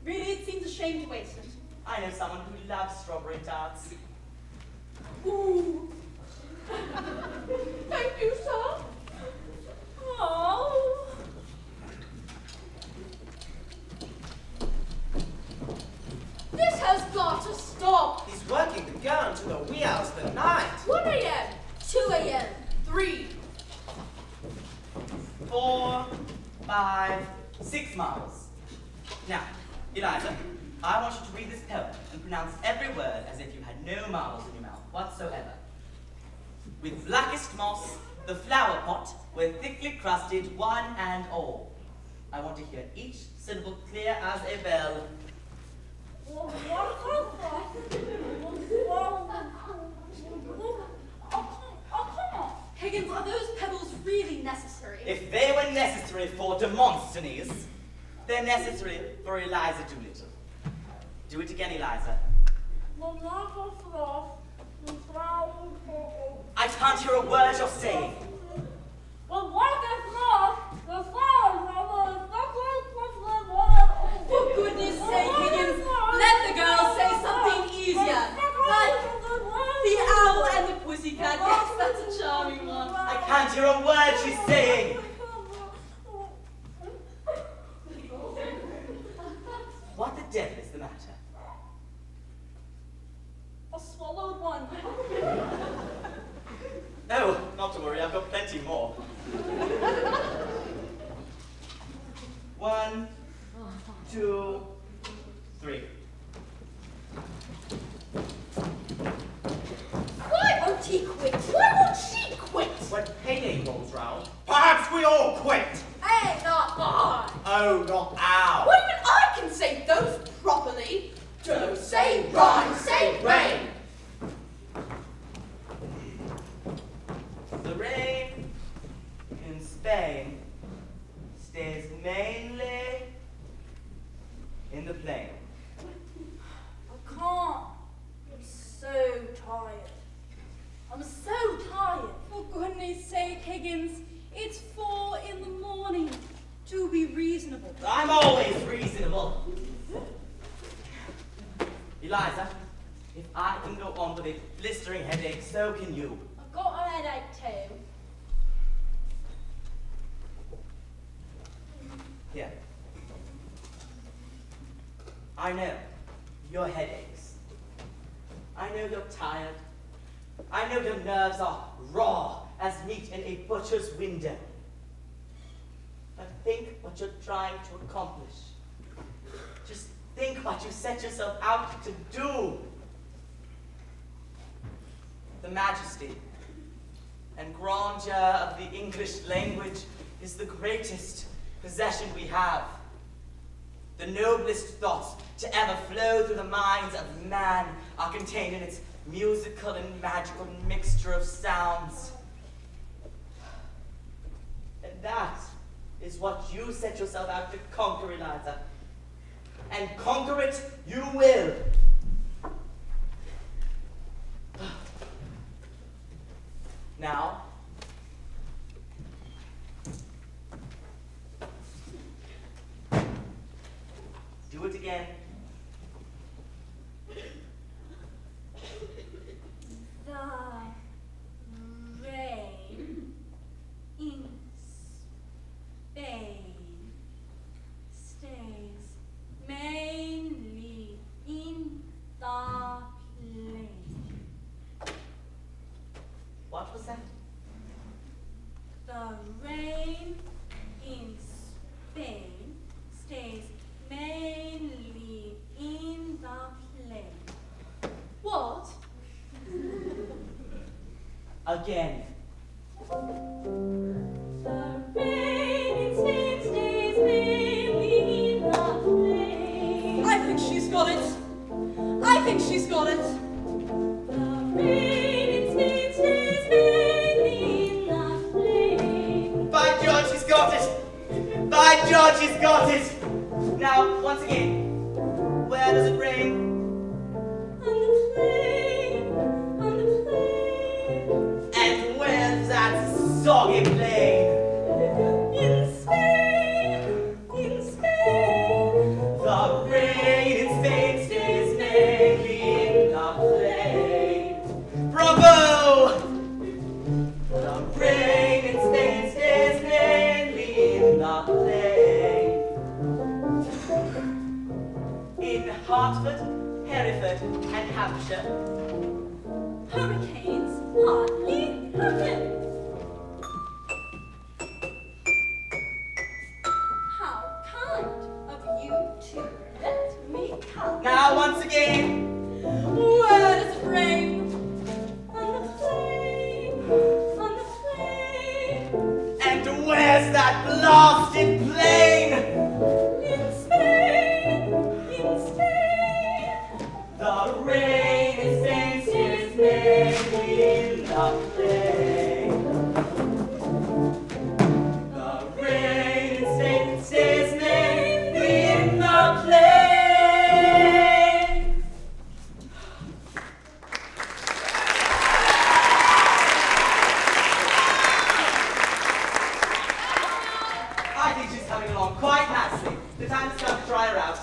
Really, it seems a shame to waste it. I know someone who loves strawberry tarts. Ooh. Thank you, sir. Oh. This has got to stop. He's working the gun to the wee hours of the night. 1 a.m., 2 a.m., 3. 4, 5, 6 miles. Now, Eliza, I want you to read this poem and pronounce every word as if you had no marbles in your mouth whatsoever. With blackest moss, the flower pot were thickly crusted, one and all. I want to hear each syllable clear as a bell. Higgins, are those pebbles really necessary? If they were necessary for Demosthenes, they're necessary for Eliza Doolittle. Do it again, Eliza. I can't hear a word you're saying. For goodness sake, Higgins, let the girl say something easier. Like the owl and the pussycat. Yes, that's a charming one. I can't hear a word she's saying. What the devil is the matter? I swallowed one. Oh, not to worry, I've got plenty more. 1, 2, 3. Why won't he quit? Why won't she quit? When payday rolls round, perhaps we all quit. Hey, not I. Oh, not ow. Well, even I can say those properly. Don't say rhyme, say rain. The rain in Spain stays mainly in the plain. I can't. I'm so tired. I'm so tired. For goodness sake, Higgins, it's 4 in the morning. Do be reasonable. I'm always reasonable. Eliza, if I can go on with a blistering headache, so can you. I've got a headache too. Here. I know your headaches. I know you're tired. I know your nerves are raw as meat in a butcher's window. But think what you're trying to accomplish. Just think what you set yourself out to do. The majesty and grandeur of the English language is the greatest possession we have. The noblest thoughts to ever flow through the minds of man are contained in its musical and magical mixture of sounds. And that is what you set yourself out to conquer, Eliza. And conquer it you will. Now, do it again. The rain in Spain stays mainly in the plain. What was that? The rain in Spain stays mainly in the plain. What? Again. The rain in Spain stays mainly in the plain. I think she's got it. I think she's got it. The rain in Spain stays mainly in the plain. By George, he's got it! Now, once again, where does it rain? On the plain, on the plain. And where's that soggy plain? In Spain, in Spain. The rain in Spain stays mainly in the plain. Bravo! The rain in Spain stays mainly in the plain. In Hertford, Hereford, and Hampshire, Hurricanes hardly happen. How kind of you to let me come. now once again, Where does it rain? On the plain, on the plain. and where's that blasted plain? In Spain, in Spain. The rain in Spain stays mainly in the plain. The rain in Spain stays mainly in the plain. I think she's coming along quite nicely. The time has come to try her out.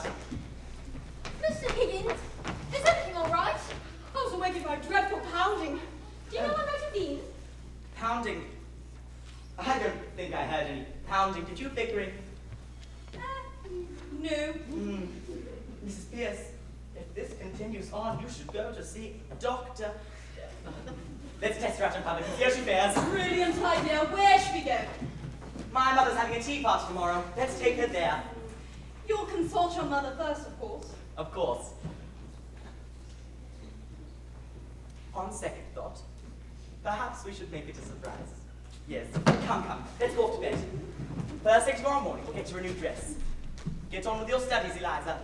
Mr. Higgins, is everything all right? I was awakened by a dreadful pounding. Do you know what might have been? Pounding. I don't think I heard any pounding. Did you, Vickery? No. Mrs. Pierce, if this continues on, you should go to see a doctor. Let's test her out in public and see how she fares. Brilliant idea. Where should we go? My mother's having a tea party tomorrow. Let's take her there. You'll consult your mother first, of course. Of course. On second thought, perhaps we should make it a surprise. Yes. Come. Let's go off to bed. First thing tomorrow morning, we'll get you a new dress. Get on with your studies, Eliza.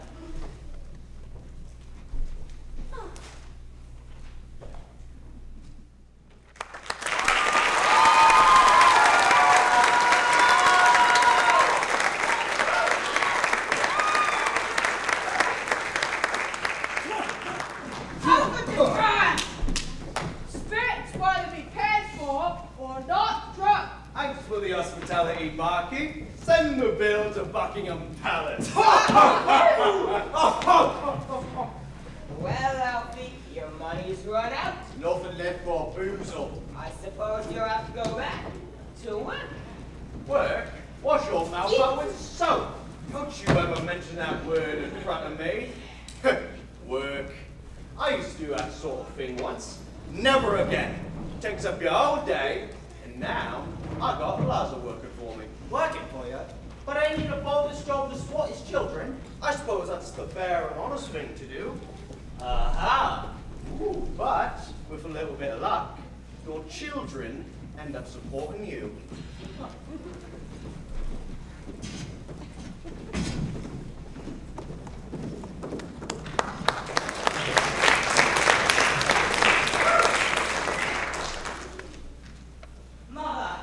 Spirits were to be cared for or not drunk. Thanks for the hospitality, Barkeep. Send the bill to Buckingham Palace. Well, Alfie, your money's run out. Nothing left for boozle. I suppose you'll have to go back to work. Work? Wash your mouth out with soap. Don't you ever mention that word in front of me. Work. I used to do that sort of thing once. Never again. Takes up your whole day, and now I got Eliza working for me. Working for you? But I need a bogus job to support his children. I suppose that's the fair and honest thing to do. Aha! Ooh, but with a little bit of luck, your children end up supporting you. Mother!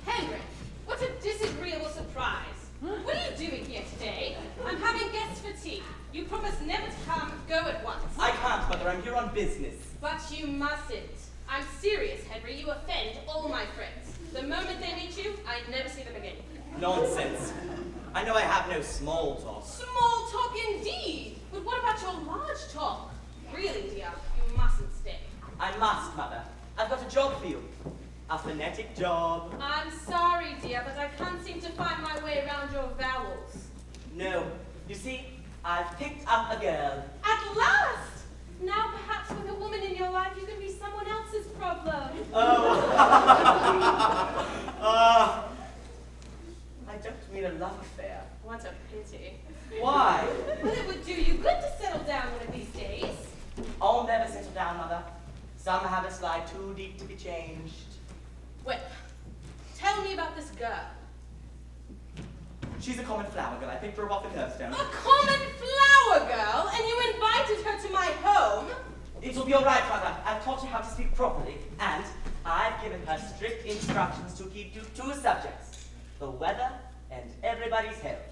Henry, what a disagreeable surprise. What are you doing here today? I'm having guests for tea. You promised never to come, go at once. I can't, Mother. I'm here on business. But you mustn't. I'm serious, Henry. You offend all my friends. The moment they meet you, I never see them again. Nonsense. I know I have no small talk. Small talk indeed. But what about your large talk? Really, dear, you mustn't stay. I must, Mother. I've got a job for you. A phonetic job. I'm sorry, dear, but I can't seem to find my way around your vowels. No. You see, I've picked up a girl. At last! Now perhaps with a woman in your life, you can be someone else's problem. Oh. I don't mean a love affair. What a pity. Why? Well, it would do you good to settle down one of these days. I'll never settle down, Mother. Some habits lie too deep to be changed. Well, tell me about this girl. She's a common flower girl. I picked her up in Hearthstone. A common flower girl, and you invited her to my home? It'll be all right, Mother. I've taught her how to speak properly, and I've given her strict instructions to keep to two subjects: the weather and everybody's health.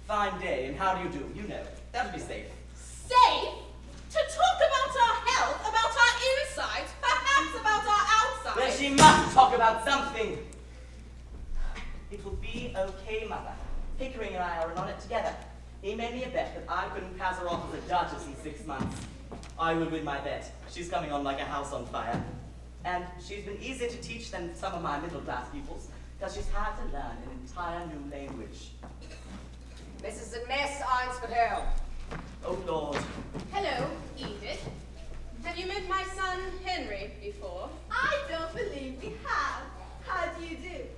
Fine day, and how do you do? You know, that'll be safe. Safe? To talk about our health, about our insides, perhaps about our outsides. Well, she must talk about something. It will be okay, Mother. Pickering and I are in on it together. He made me a bet that I couldn't pass her off as a duchess in 6 months. I will win my bet. She's coming on like a house on fire. And she's been easier to teach than some of my middle-class pupils, because she's had to learn an entire new language. Mrs. and Miss Einsford-Hill. Oh, Lord. Hello, Edith. Have you met my son, Henry, before? I don't believe we have. How do you do?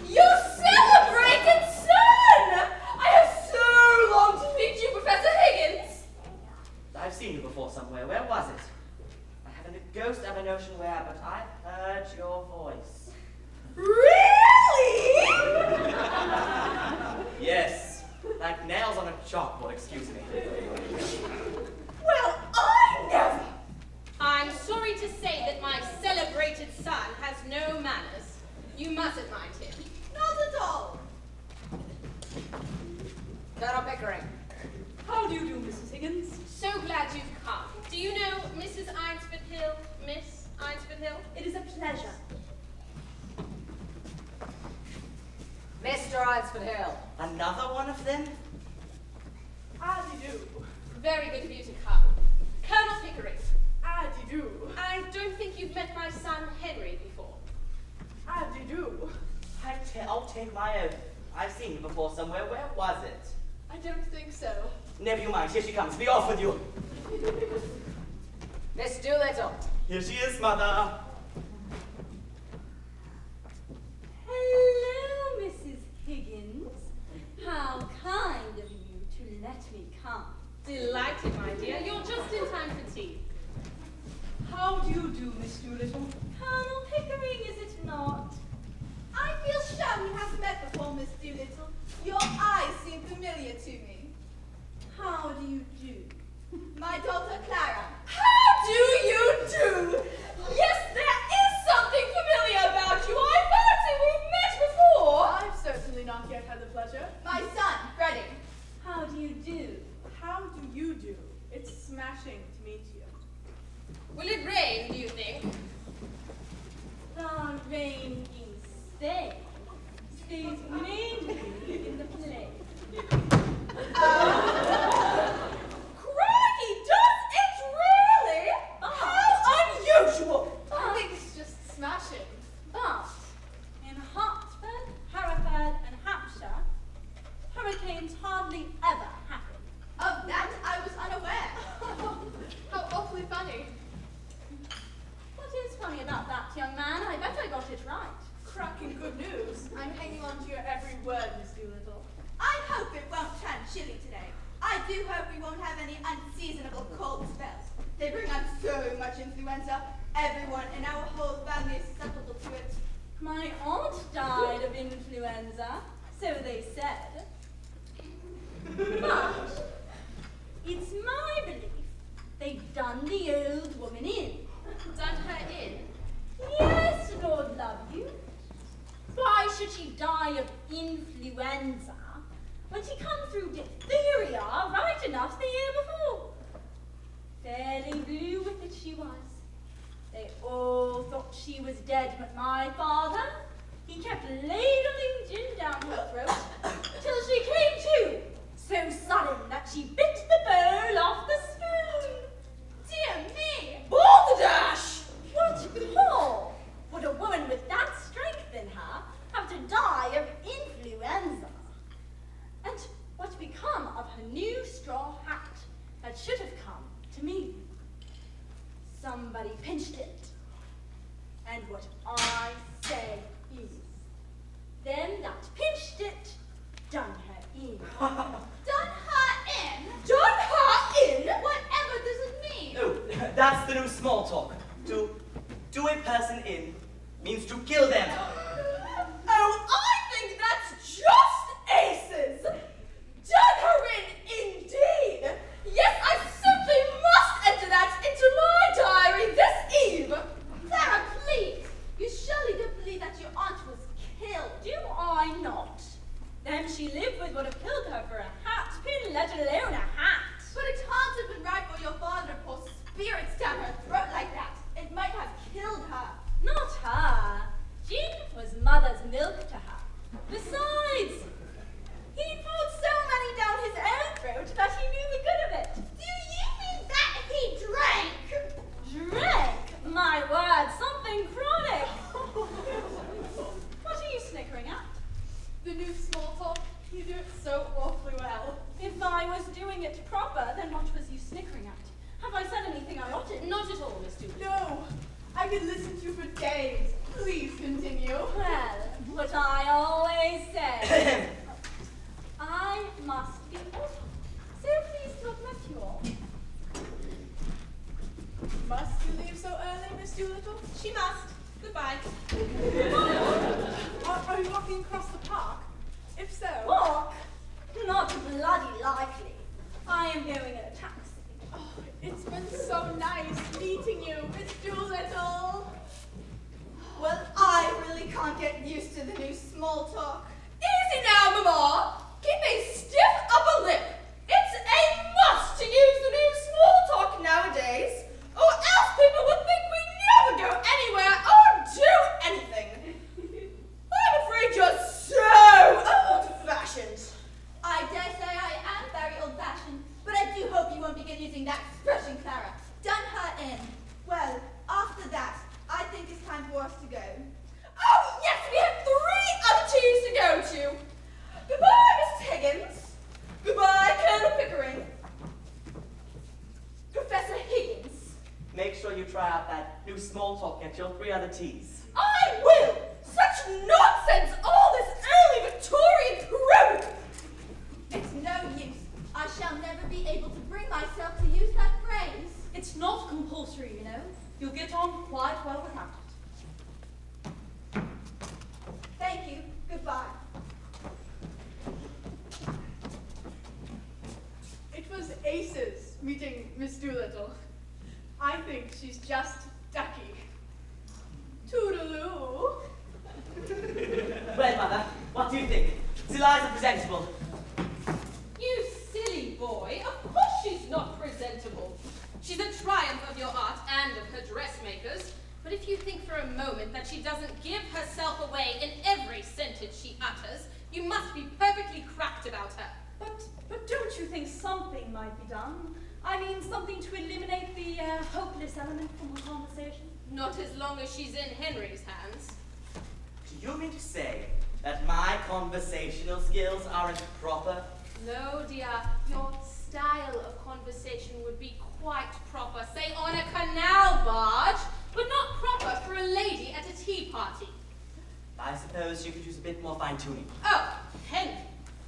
Your celebrated son! I have so longed to meet you, Professor Higgins. I've seen you before somewhere. Where was it? I haven't a ghost of a notion where, but I've heard your voice. Really? Yes. Like nails on a chalkboard, excuse me. Well, I never. I'm sorry to say that my celebrated son has no manners. You mustn't mind him. Not at all. Colonel Pickering. How do you do, Mrs. Higgins? So glad you've come. Do you know Mrs. Einsford-Hill, Miss Einsford-Hill? It is a pleasure. Mr. Einsford-Hill. Another one of them? How do you do? Very good of you to come. Colonel Pickering, How do you do? I don't think you've met my son Henry before. How do you do? I'll take my oath. I've seen you before somewhere. Where was it? I don't think so. Never you mind. Here she comes. Be off with you. Miss Doolittle. Here she is, Mother. Hello, Mrs. Higgins. How kind of you to let me come. Delighted, my dear. You're just in time for tea. How do you do, Miss Doolittle? Colonel Pickering, is it not? I feel sure we have met before, Miss Doolittle. Your eyes seem familiar to me. How do you do? My daughter Clara. How do you do? Yes, there is something familiar about you. I fancy we've met before. I've certainly not yet had the pleasure. My son, Freddie. How do you do? How do you do? It's smashing to meet you. Will it rain, do you think? The rain instead stays mainly in the play. Crikey, does it really? How unusual. I think it's just smashing. But in Hertford, Hereford, and Hampshire, hurricanes hardly ever happen. Of that I was unaware. How awfully funny. What is funny about that, young man? I bet I got it right. Cracking good news. I'm hanging on to your every word, Miss Doolittle. I hope it won't turn chilly today. I do hope we won't have any unseasonable cold spells. They bring on so much influenza. Everyone in our whole family is susceptible to it. My aunt died of influenza, so they said. But it's my belief they've done the old woman in. Done her in? Yes, Lord love you. Why should she die of influenza when she come through diphtheria right enough the year before? Fairly blue with it she was. They all thought she was dead, but my father, he kept ladling gin down her throat till she came to, so sudden that she bit the bowl off the spoon. Dear me! Balderdash! What for would a woman with that strength in her have to die of influenza? And what become of her new straw hat that should have come to me? Somebody pinched it. And what I say can't get used to the new small talk. Easy now, Mama. Keep a stiff upper lip. It's a must to use the new small talk nowadays, or else people would think we never go anywhere or do anything. I'm afraid you're so old-fashioned. I dare say I am very old-fashioned, but I do hope you won't begin using that expression, Clara. Done her in. Well, after that, I think it's time for us to go. Oh, yes, we have 3 other teas to go to. Goodbye, Mrs. Higgins. Goodbye, Colonel Pickering. Professor Higgins. Make sure you try out that new small talk at your 3 other teas. I will! Such nonsense! All this early Victorian prude! It's no use. I shall never be able to bring myself to use that phrase. It's not compulsory, you know. You'll get on quite well without it. Thank you. Goodbye. It was aces meeting Miss Doolittle. I think she's just ducky. Toodaloo. Well, Mother, what do you think? Is Eliza presentable? You silly boy. Of course she's not presentable. She's a triumph of your art and of her dressmakers. But if you think for a moment that she doesn't give herself away in every sentence she utters, you must be perfectly cracked about her. But don't you think something might be done? I mean, something to eliminate the hopeless element from her conversation? Not as long as she's in Henry's hands. Do you mean to say that my conversational skills aren't proper? No, dear. Your style of conversation would be quite proper, say on a canal barge, but not proper for a lady at a tea party. I suppose you could use a bit more fine-tuning. Oh, Henry,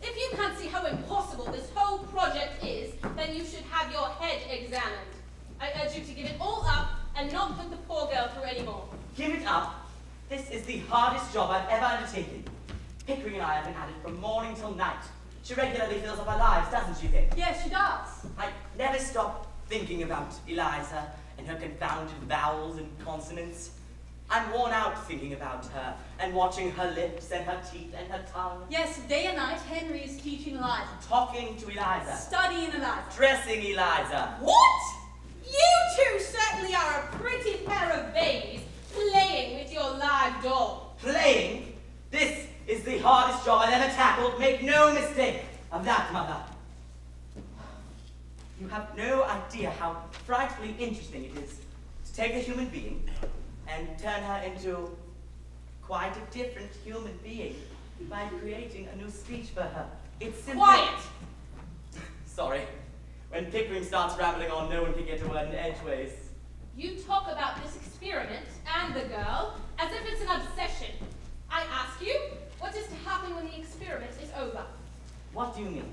if you can't see how impossible this whole project is, then you should have your head examined. I urge you to give it all up and not put the poor girl through any more. Give it up? This is the hardest job I've ever undertaken. Pickering and I have been at it from morning till night. She regularly fills up our lives, doesn't she, Pick? Yes, she does. I never stop thinking about Eliza and her confounded vowels and consonants. I'm worn out thinking about her and watching her lips and her teeth and her tongue. Yes, day and night, Henry is teaching Eliza. Talking to Eliza. Studying Eliza. Dressing Eliza. What? You two certainly are a pretty pair of babies playing with your live doll. Playing? This is the hardest job I've ever tackled. Make no mistake of that, Mother. You have no idea how frightfully interesting it is to take a human being and turn her into quite a different human being by creating a new speech for her. It's simply... Quiet! Sorry. When Pickering starts rambling on, no one can get a word in edgeways. You talk about this experiment and the girl as if it's an obsession. I ask you, what is to happen when the experiment is over? What do you mean?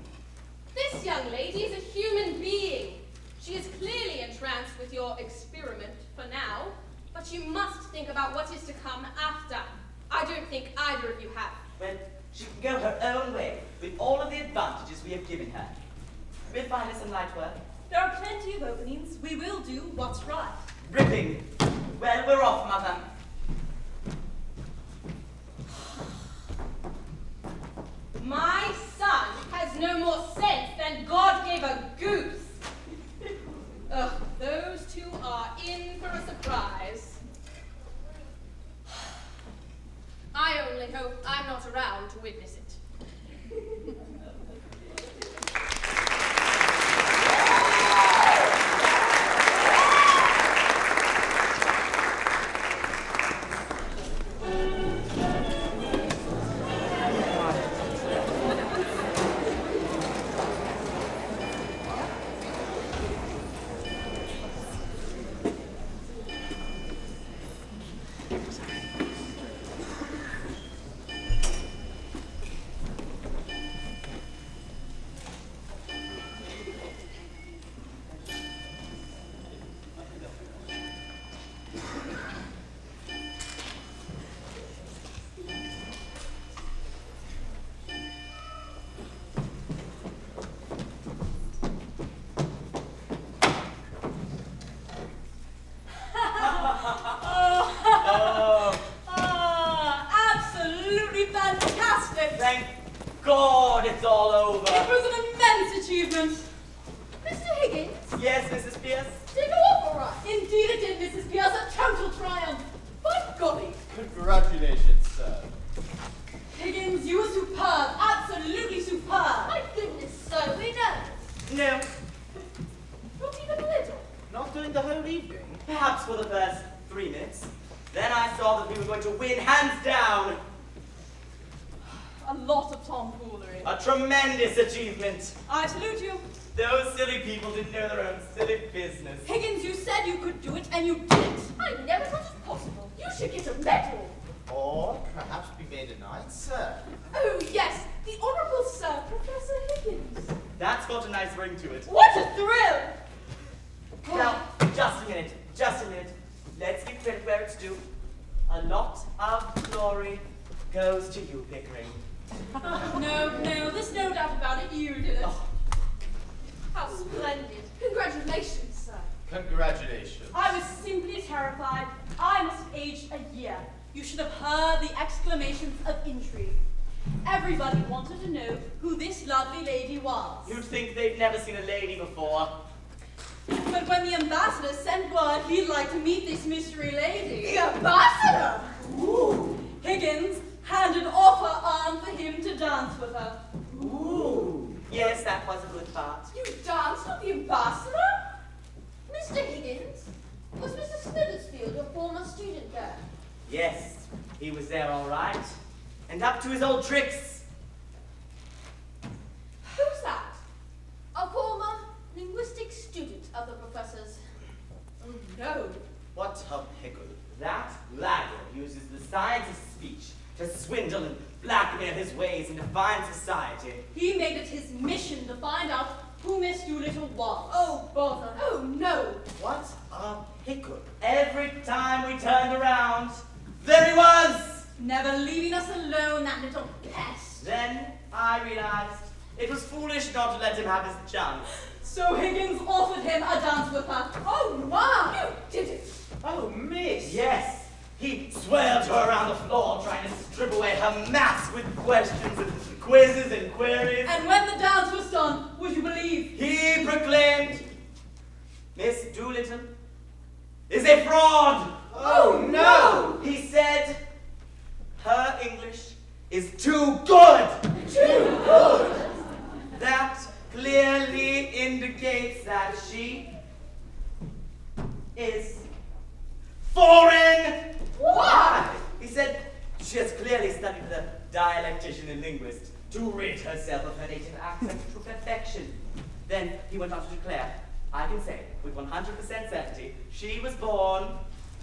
This young lady is a human being. She is clearly entranced with your experiment for now, but you must think about what is to come after. I don't think either of you have. Well, she can go her own way with all of the advantages we have given her. We'll find her some light work. There are plenty of openings. We will do what's right. Ripping. Well, we're off, Mother. My son has no more sense than God gave a goose. Ugh, those two are in for a surprise. I only hope I'm not around to witness it. thank God it's all over. It was an immense achievement. Mr. Higgins, Yes, Mrs. Pierce? did it go off all right? Indeed it did, Mrs. Pierce, a total triumph. By golly. Congratulations, sir. Higgins, you were superb, absolutely superb. My goodness, so we don't. No, Not even a little. Not during the whole evening. perhaps for the first 3 minutes. Then I saw that we were going to win hands down. A lot of tomfoolery. A tremendous achievement. I salute you. Those silly people didn't know their own silly business. Higgins, you said you could do it, and you did it. I never thought it possible. You should get a medal. Or perhaps be made a knight, sir. Oh, yes, the Honourable Sir, Professor Higgins. That's got a nice ring to it. What a thrill! Now, just a minute. Let's give credit where it's due. A lot of glory goes to you, Pickering. No, there's no doubt about it. You did it. Oh. How splendid. Congratulations, sir. Congratulations. I was simply terrified. I must have aged a year. You should have heard the exclamations of intrigue. Everybody wanted to know who this lovely lady was. You'd think they'd never seen a lady before. But when the ambassador sent word he'd like to meet this mystery lady, The ambassador! ooh, Higgins had an offer on for him to dance with her. Ooh. Yes, that was a good part. You danced with the ambassador? Mr. Higgins, was Mr. Snithersfield your former student there? Yes, he was there all right. And up to his old tricks. Who's that? A former linguistic student of the professor's. Oh, no. What a pickle. That laggard uses the science of speech to swindle and blackmail his ways into fine society. He made it his mission to find out who Miss Doolittle was. Oh, bother. Oh, no. What a pickle. Every time we turned around, there he was! Never leaving us alone, that little pest. Then I realized it was foolish not to let him have his chance. So Higgins offered him a dance with her. Oh, my. You did it. Oh, miss. Yes, he swirled her around the floor trying to strip away her mask with questions and quizzes and queries. And when the dance was done, would you believe? He proclaimed, Miss Doolittle is a fraud. Oh, no. He said her English is too good. Too good. That clearly indicates that she is foreign. Why? He said she has clearly studied the dialectician and linguist to rid herself of her native accent to perfection. Then he went on to declare, I can say with 100% certainty, she was born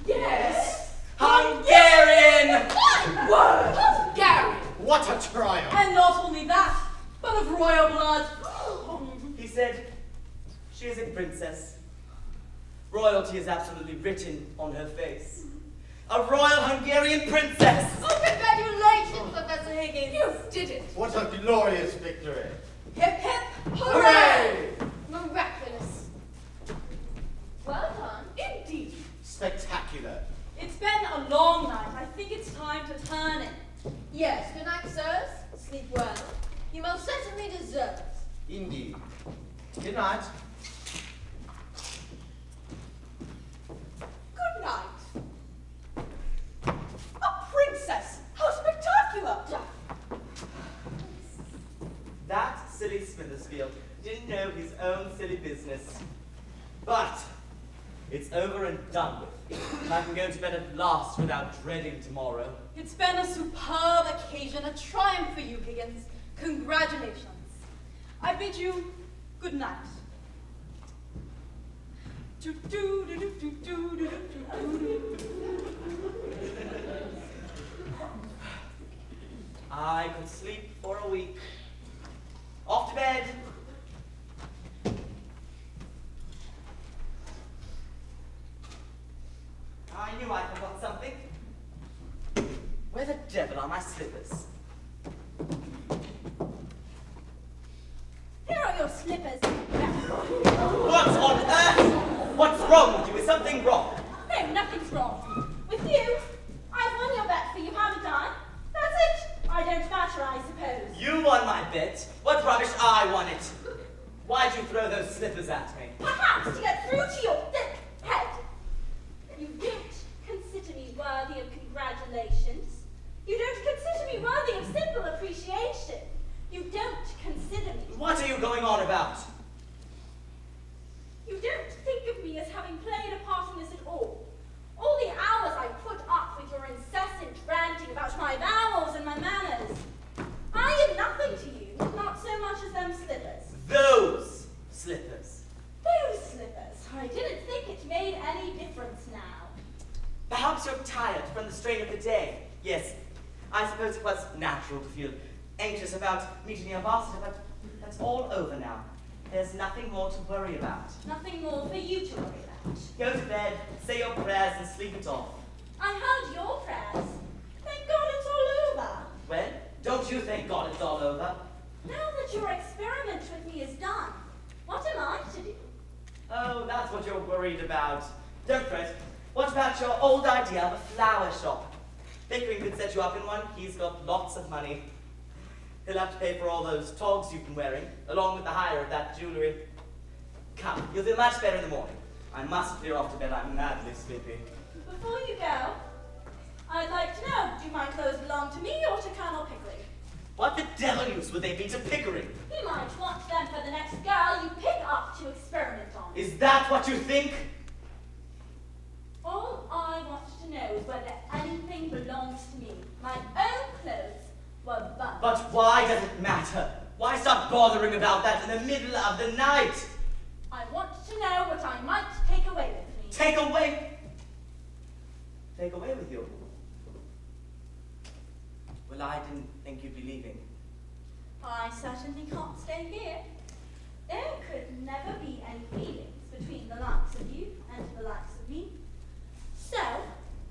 Yes. Hungarian! My word. Hungarian. What a triumph. And not only that, but of royal blood. He said, she is a princess. Royalty is absolutely written on her face. A royal Hungarian princess! Oh, congratulations, Professor Higgins. You did it. What a glorious victory. Hip hip. Hooray. Miraculous. Well done. Indeed. Spectacular. It's been a long night. I think it's time to turn in. Yes, good night, sirs. Sleep well. You most certainly deserve it. Indeed. Good night. Good night. A princess. How spectacular. That silly Smithersfield didn't know his own silly business. But it's over and done with. I can go to bed at last without dreading tomorrow. It's been a superb occasion, a triumph for you, Higgins. Congratulations. I bid you good night. I could sleep for a week. Off to bed. I knew I forgot something. Where the devil are my slippers? Here are your slippers. What on earth? What's wrong with you? Is something wrong? No, nothing's wrong. With you, I've won your bet for you, haven't I? That's it. I don't matter, I suppose. I won it. Why'd you throw those slippers at me? Perhaps to get through to your thick head. You don't consider me worthy of congratulations. You don't consider me worthy of simple appreciation. You don't consider me. What are you going on about? You don't think of me as having played a part in this at all. All the hours I put up with your incessant ranting about my vowels and my manners. I am nothing to you, not so much as them slippers. Those slippers. Those slippers. I didn't think it made any difference now. Perhaps you're tired from the strain of the day. Yes, I suppose it was natural to feel anxious about meeting the ambassador, but that's all over now. There's nothing more to worry about. Nothing more for you to worry about. Go to bed, say your prayers, and sleep it off. I heard your prayers. Thank God it's all over. Well, don't you thank God it's all over? Now that your experiment with me is done, what am I to do? Oh, that's what you're worried about. Don't fret. What about your old idea of a flower shop? Pickering could set you up in one. He's got lots of money. He'll have to pay for all those togs you've been wearing, along with the hire of that jewellery. Come, you'll feel much better in the morning. I must clear off to bed. I'm madly sleepy. Before you go, I'd like to know, do my clothes belong to me or to Colonel Pickering? What the devil use would they be to Pickering? He might want them for the next girl you pick up to experiment on. Is that what you think? All I want to know is whether anything belongs to me. My own clothes were burnt. But why does it matter? Why start bothering about that in the middle of the night? I want to know what I might take away with me. Take away? Take away with you? Well, I didn't think you'd be leaving. I certainly can't stay here. There could never be any feelings between the likes of you and the likes of me. So,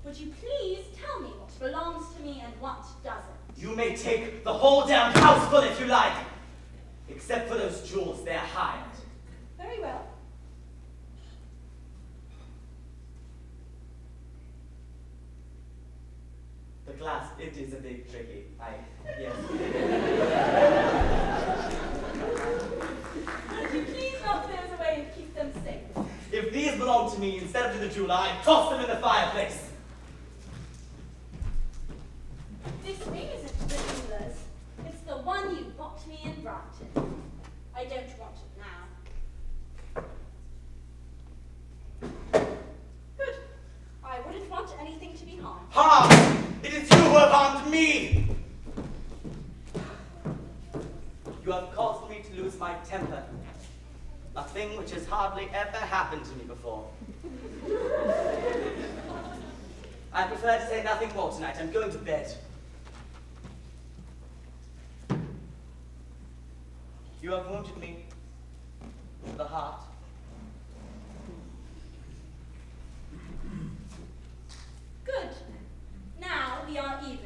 would you please tell me what belongs to me and what doesn't? You may take the whole damn house full if you like. Except for those jewels, they're hired. Very well. The glass, it is a bit tricky. Yes. Would you please lock those away and keep them safe? If these belong to me instead of to the jeweler, I'd toss them in the fireplace. This ring isn't the jeweler's. It's the one you bought me in Brighton. I don't want it now. Good. I wouldn't want anything to be harmed. Harmed! It is you who have harmed me! You have caused me to lose my temper. A thing which has hardly ever happened to me before. I prefer to say nothing more tonight. I'm going to bed. You have wounded me to the heart. Good. Now we are even.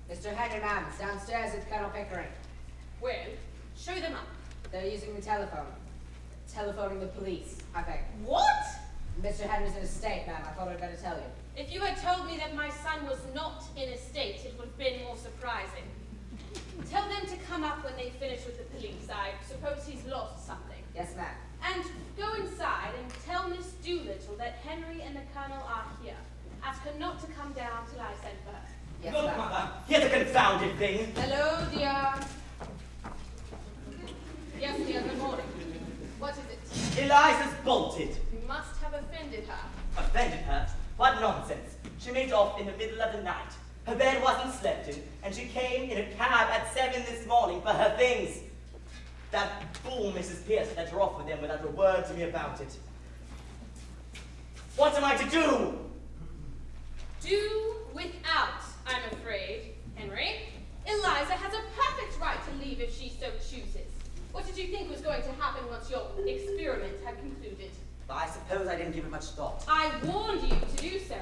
Mr. Henryman's downstairs with Colonel Pickering. Well, show them up. They're using the telephone. Telephoning the police, I think. What? Mr. Henry's in a state, ma'am. I thought I'd better tell you. If you had told me that my son was not in a state, it would have been more surprising. Tell them to come up when they finish with the police. I suppose he's lost something. Yes, ma'am. And go inside and tell Miss Doolittle that Henry and the Colonel are here. Ask her not to come down till I send for her. Yes, Look, ma'am. Mother, here's a confounded thing. Hello, dear. Yes, dear, good morning. What is it? bolted. You must have offended her. Offended her? What nonsense. She made off in the middle of the night. Her bed wasn't slept in, and she came in a cab at 7 this morning for her things. That fool Mrs. Pierce let her off with them without a word to me about it. What am I to do? Do without, I'm afraid, Henry. Eliza has a perfect right to leave if she so chooses. What did you think was going to happen once your experiment had concluded? I suppose I didn't give it much thought. I warned you to do so.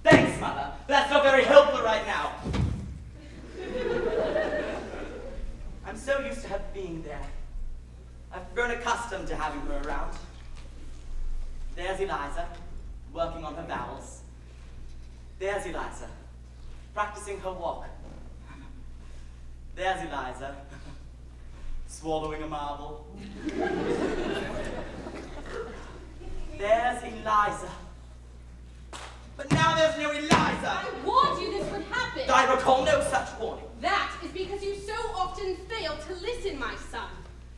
Thanks, Mother. That's not very helpful right now. I'm so used to her being there. I've grown accustomed to having her around. There's Eliza, working on her vowels. There's Eliza, practicing her walk. There's Eliza, swallowing a marble. There's Eliza. But now there's no Eliza! I warned you this would happen! I recall no such warning. That is because you so often fail to listen, my son.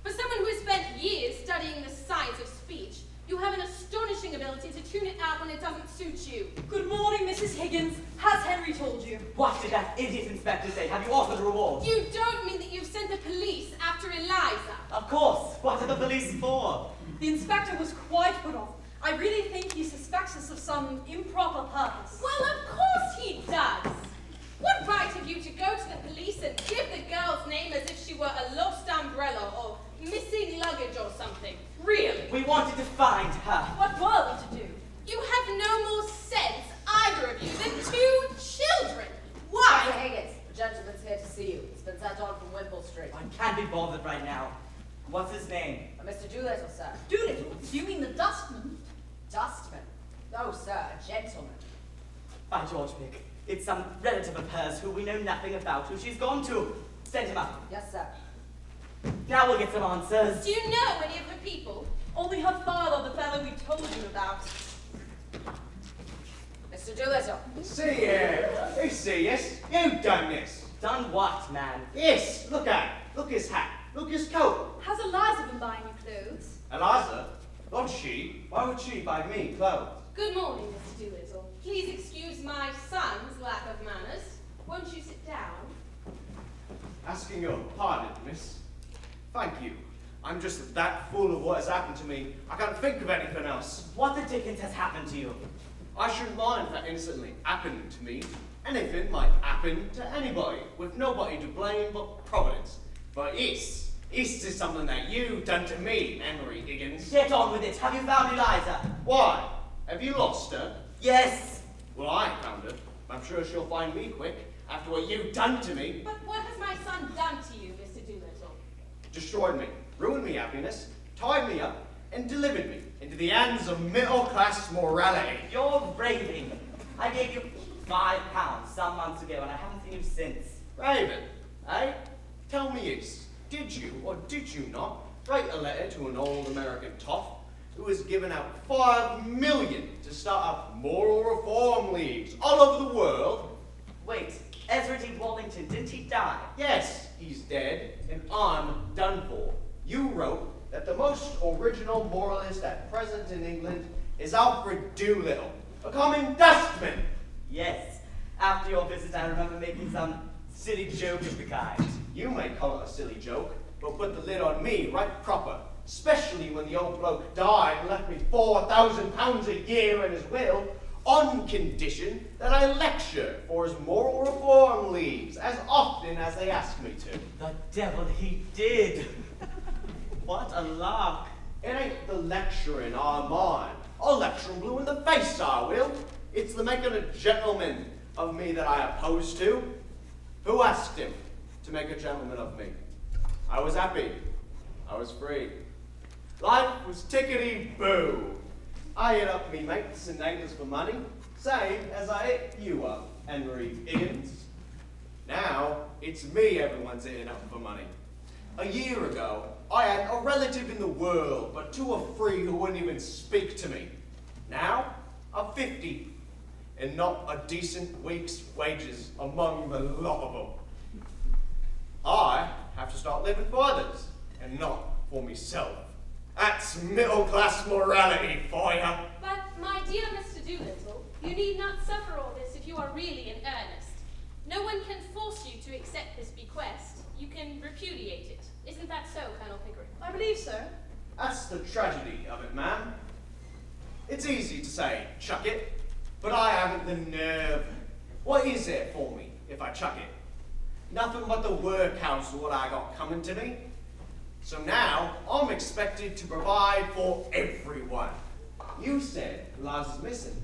For someone who has spent years studying the science of speech, you have an astonishing ability to tune it out when it doesn't suit you. Good morning, Mrs. Higgins. Has Henry told you? What did that idiot inspector say? Have you offered a reward? You don't mean that you've sent the police after Eliza? Of course. What are the police for? The inspector was quite put off. I really think he suspects us of some improper purpose. Well, of course he does. What right have you to go to the police and give the girl's name as if she were a lost umbrella or missing luggage or something? Really? We wanted to find her. What were we to do? You have no more sense, either of you, than two children. Why? Dr. Higgins, the gentleman's here to see you. He's been sent on from Wimple Street. I can't be bothered right now. What's his name? Mr. Doolittle, sir. Doolittle? Do you mean the dustman? Dustman? No, sir, a gentleman. By George Pick. It's some relative of hers who we know nothing about, who she's gone to. Send him up. Yes, sir. Now we'll get some answers. Do you know any of her people? Only her father, the fellow we told you about. Mr. Doolittle. See here. You see, yes? You done this. Done what, man? Yes, look at it. Look his hat. Look his coat. Has Eliza been buying you clothes? Eliza? Not she. Why would she buy me clothes? Good morning, Mr. Doolittle. Please excuse my son's lack of manners. Won't you sit down? Asking your pardon, miss. Thank you. I'm just that full of what has happened to me, I can't think of anything else. What the dickens has happened to you? I shouldn't mind if that instantly happened to me. Anything might happen to anybody, with nobody to blame but Providence. But this is something that you done to me, Henry Higgins. Get on with it. Have you found Eliza? Why? Have you lost her? Yes. Well, I found her. I'm sure she'll find me quick, after what you've done to me. But what has my son done to you, Mr. Doolittle? Destroyed me, ruined me happiness, tied me up, and delivered me into the hands of middle-class morality. You're raving. I gave you £5 some months ago, and I haven't seen you since. Raven, eh? Tell me this. Did you, or did you not, write a letter to an old American toff who has given out $5 million to start up moral reform leagues all over the world? Wait, Ezra D. Wallington, didn't he die? Yes, he's dead, and I'm done for. You wrote that the most original moralist at present in England is Alfred Doolittle, a common dustman. Yes. After your visit, I remember making some silly joke of the kind. You may call it a silly joke, but put the lid on me right proper, especially when the old bloke died and left me £4,000 a year in his will, on condition that I lecture for his moral reform leagues as often as they ask me to. The devil he did. What a lark. It ain't the lecturing I mind. I'll lecture him blue in the face, I will. It's the making a gentleman of me that I oppose to. Who asked him to make a gentleman of me? I was happy. I was free. Life was tickety-boo. I hit up me mates and neighbours for money, same as I hit you up, Henry Higgins. Now, it's me everyone's hitting up for money. A year ago, I had a relative in the world, but 2 or 3 who wouldn't even speak to me. Now, I'm 50, and not a decent week's wages among the lot of them. I have to start living for others, and not for myself. That's middle-class morality for ya. But, my dear Mr. Doolittle, you need not suffer all this if you are really in earnest. No one can force you to accept this bequest. You can repudiate it. Isn't that so, Colonel Pickering? I believe so. That's the tragedy of it, ma'am. It's easy to say, chuck it, but I haven't the nerve. What is there for me if I chuck it? Nothing but the workhouse what I got coming to me. So now, I'm expected to provide for everyone. You said Eliza's missing.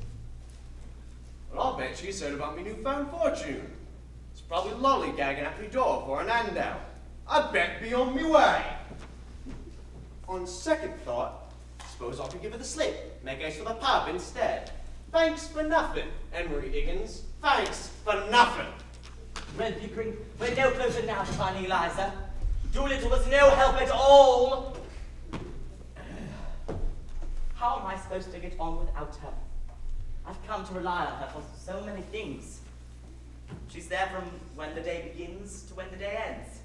Well, I'll bet she's heard about me newfound fortune. It's probably lollygagging at me door for an handout. I bet be on me way. On second thought, suppose I could give her the slip, make haste for the pub instead. Thanks for nothing, Henry Higgins. Thanks for nothing. Well, Pickering, we're no closer now to finding Eliza. Doolittle was no help at all. How am I supposed to get on without her? I've come to rely on her for so many things. She's there from when the day begins to when the day ends.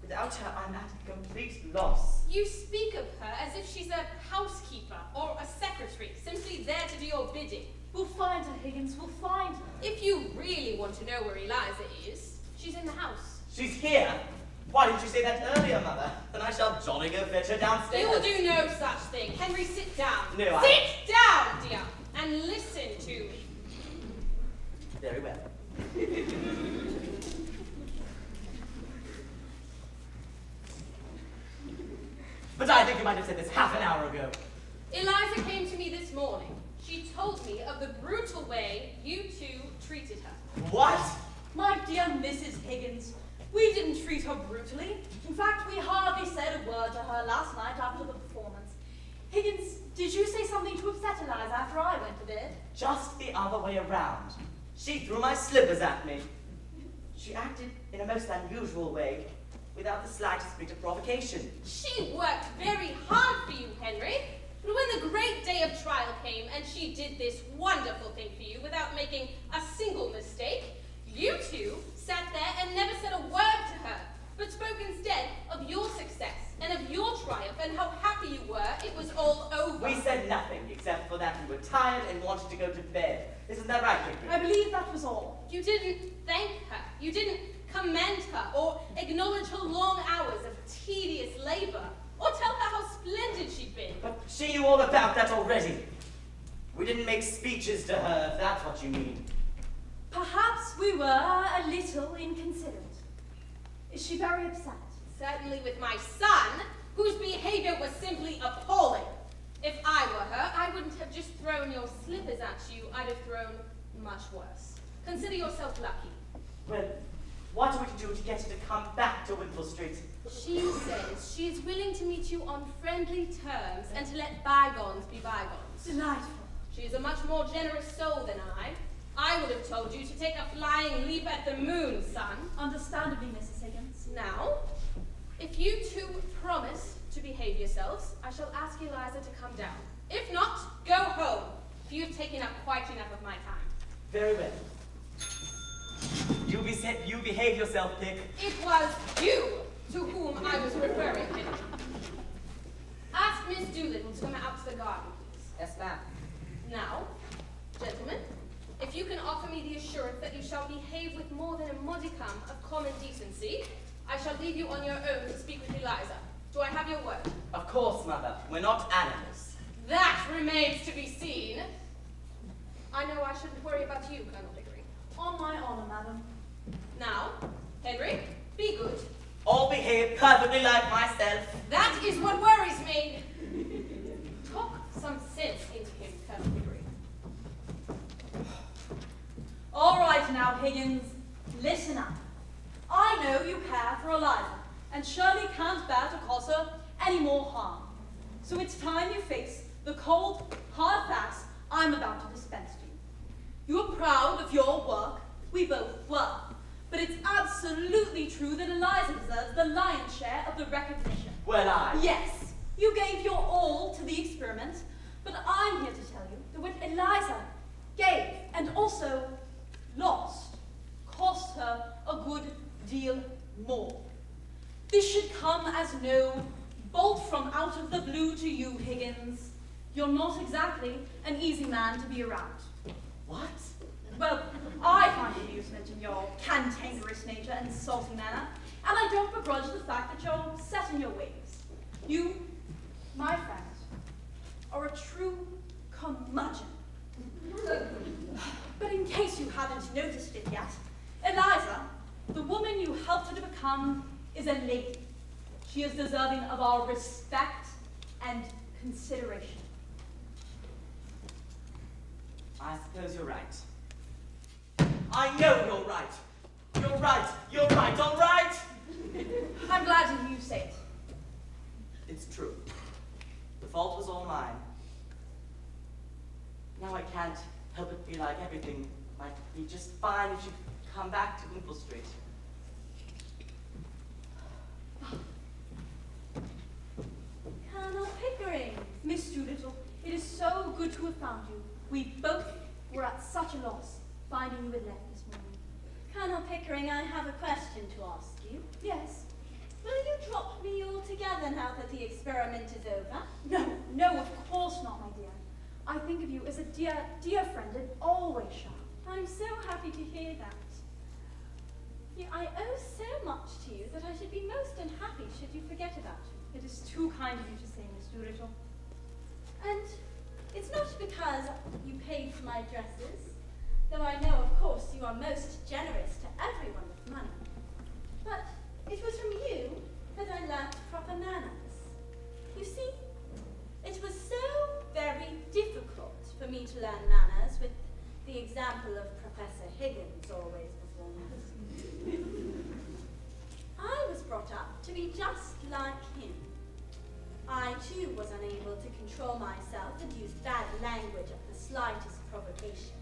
Without her, I'm at a complete loss. You speak of her as if she's a housekeeper or a secretary, simply there to do your bidding. We'll find her, Higgins, we'll find her. If you really want to know where Eliza is, she's in the house. She's here? Why didn't you say that earlier, Mother? Then I shall jolly go fetch her downstairs. You will do no such thing. Henry, sit down. No, Sit down, dear, and listen to me. Very well. But I think you might have said this half an hour ago. Eliza came to me this morning. She told me of the brutal way you two treated her. What? My dear Mrs. Higgins, we didn't treat her brutally. In fact, we hardly said a word to her last night after the performance. Higgins, did you say something to upset Eliza after I went to bed? Just the other way around. She threw my slippers at me. She acted in a most unusual way, without the slightest bit of provocation. She worked very hard for you, Henry. But when the great day of trial came and she did this wonderful thing for you without making a single mistake, you two sat there and never said a word to her, but spoke instead of your success and of your triumph and how happy you were it was all over. We said nothing, except for that we were tired and wanted to go to bed. Isn't that right, Pickering? I believe that was all. You didn't thank her. You didn't commend her or acknowledge her long hours of tedious labor or tell her how splendid she'd been. But she knew all about that already. We didn't make speeches to her, if that's what you mean. Perhaps we were a little inconsiderate. Is she very upset? Certainly with my son, whose behavior was simply appalling. If I were her, I wouldn't have just thrown your slippers at you, I'd have thrown much worse. Consider yourself lucky. Well, what are we to do to get her to come back to Wimpole Street? She says she is willing to meet you on friendly terms and to let bygones be bygones. Delightful. She is a much more generous soul than I. I would have told you to take a flying leap at the moon, son. Understandably, Mrs. Higgins. Now, if you two promise to behave yourselves, I shall ask Eliza to come down. If not, go home, for you've taken up quite enough of my time. Very well. You behave yourself, Pick. It was you to whom I was referring, Henry. Ask Miss Doolittle to come out to the garden, please. Yes, ma'am. Now, gentlemen, if you can offer me the assurance that you shall behave with more than a modicum of common decency, I shall leave you on your own to speak with Eliza. Do I have your word? Of course, Mother. We're not animals. That remains to be seen. I know I shouldn't worry about you, Colonel Pickering. On my honor, madam. Now, Henry, be good. All behave perfectly like myself. That is what worries me. Talk some sense into him, Colonel Pickering. All right now, Higgins, listen up. I know you care for Eliza, and surely can't bear to cause her any more harm. So it's time you face the cold, hard facts I'm about to dispense to you. You are proud of your work, we both were, but it's absolutely true that Eliza deserves the lion's share of the recognition. Well, Yes, you gave your all to the experiment, but I'm here to tell you that what Eliza gave and also lost cost her a good deal more. This should come as no bolt from out of the blue to you, Higgins. You're not exactly an easy man to be around. What? Well, I find amusement in your cantankerous nature and salty manner, and I don't begrudge the fact that you're set in your ways. You, my friend, are a true curmudgeon. But in case you haven't noticed it yet, Eliza, the woman you helped her to become, is a lady. She is deserving of our respect and consideration. I suppose you're right. I know you're right. You're right. You're right. All right. I'm glad to hear you say it. It's true. The fault was all mine. Now I can't help but feel like everything might be just fine if you come back to Wimpole Street. Colonel Pickering, Miss Doolittle, it is so good to have found you. We both were at such a loss, finding you had left this morning. Colonel Pickering, I have a question to ask you. Yes. Will you drop me altogether now that the experiment is over? No, of course not, my dear. I think of you as a dear, dear friend and always shall. I'm so happy to hear that. I owe so much to you that I should be most unhappy should you forget about me. It is too kind of you to say, Miss Doolittle. And it's not because you paid for my dresses, though I know, of course, you are most generous to everyone with money. But it was from you that I learnt proper manners. You see, it was so very difficult for me to learn manners with the example of Professor Higgins always before me. I was brought up to be just like him. I too was unable to control myself and used bad language at the slightest provocation.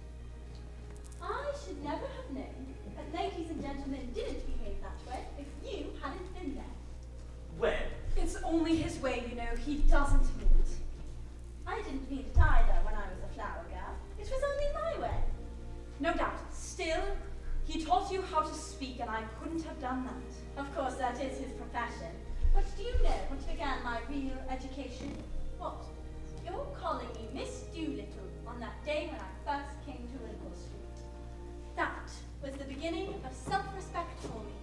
I should never have known that ladies and gentlemen didn't behave that way if you hadn't been there. When? It's only his way, you know. He doesn't mean it. I didn't mean it either when I was a flower girl. It was only my way. No doubt. Still, he taught you how to speak, and I couldn't have done that. Of course, that is his profession. But do you know what began my real education? What? You're calling me Miss Doolittle on that day when I first came to Wimpole Street. That was the beginning of self-respect for me.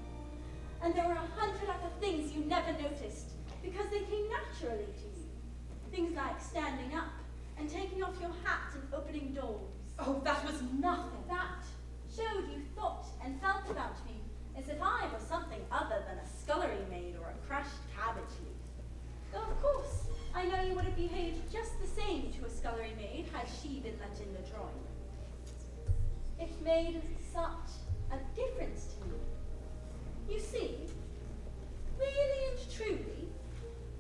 And there were 100 other things you never noticed, because they came naturally to you. Things like standing up and taking off your hat and opening doors. Oh, that was nothing. That showed you thought and felt about me as if I was something other than a scullery maid or a crushed cabbage leaf. Though of course, I know you would have behaved just the same to a scullery maid had she been let in the drawing room. It made such a difference to me. You see, really and truly,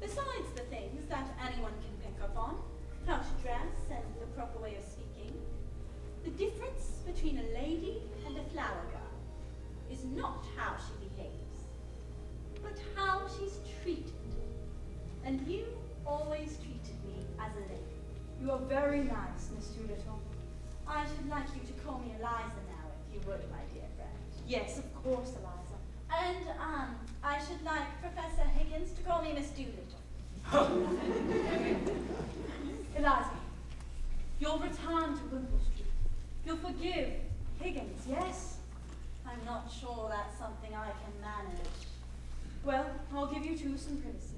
besides the things that anyone can pick up on, how to dress and the proper way of speaking, the difference between a lady and a flower girl is not how she behaves, but how she's treated. And you always treated me as a lady. You are very nice, Miss Doolittle. I should like you to call me Eliza now, if you would, my dear friend. Yes, of course, Eliza. And, I should like Professor Higgins to call me Miss Doolittle. Eliza, you'll return to Wimpole Street. You'll forgive Higgins, yes? I'm not sure that's something I can manage. Well, I'll give you two some privacy.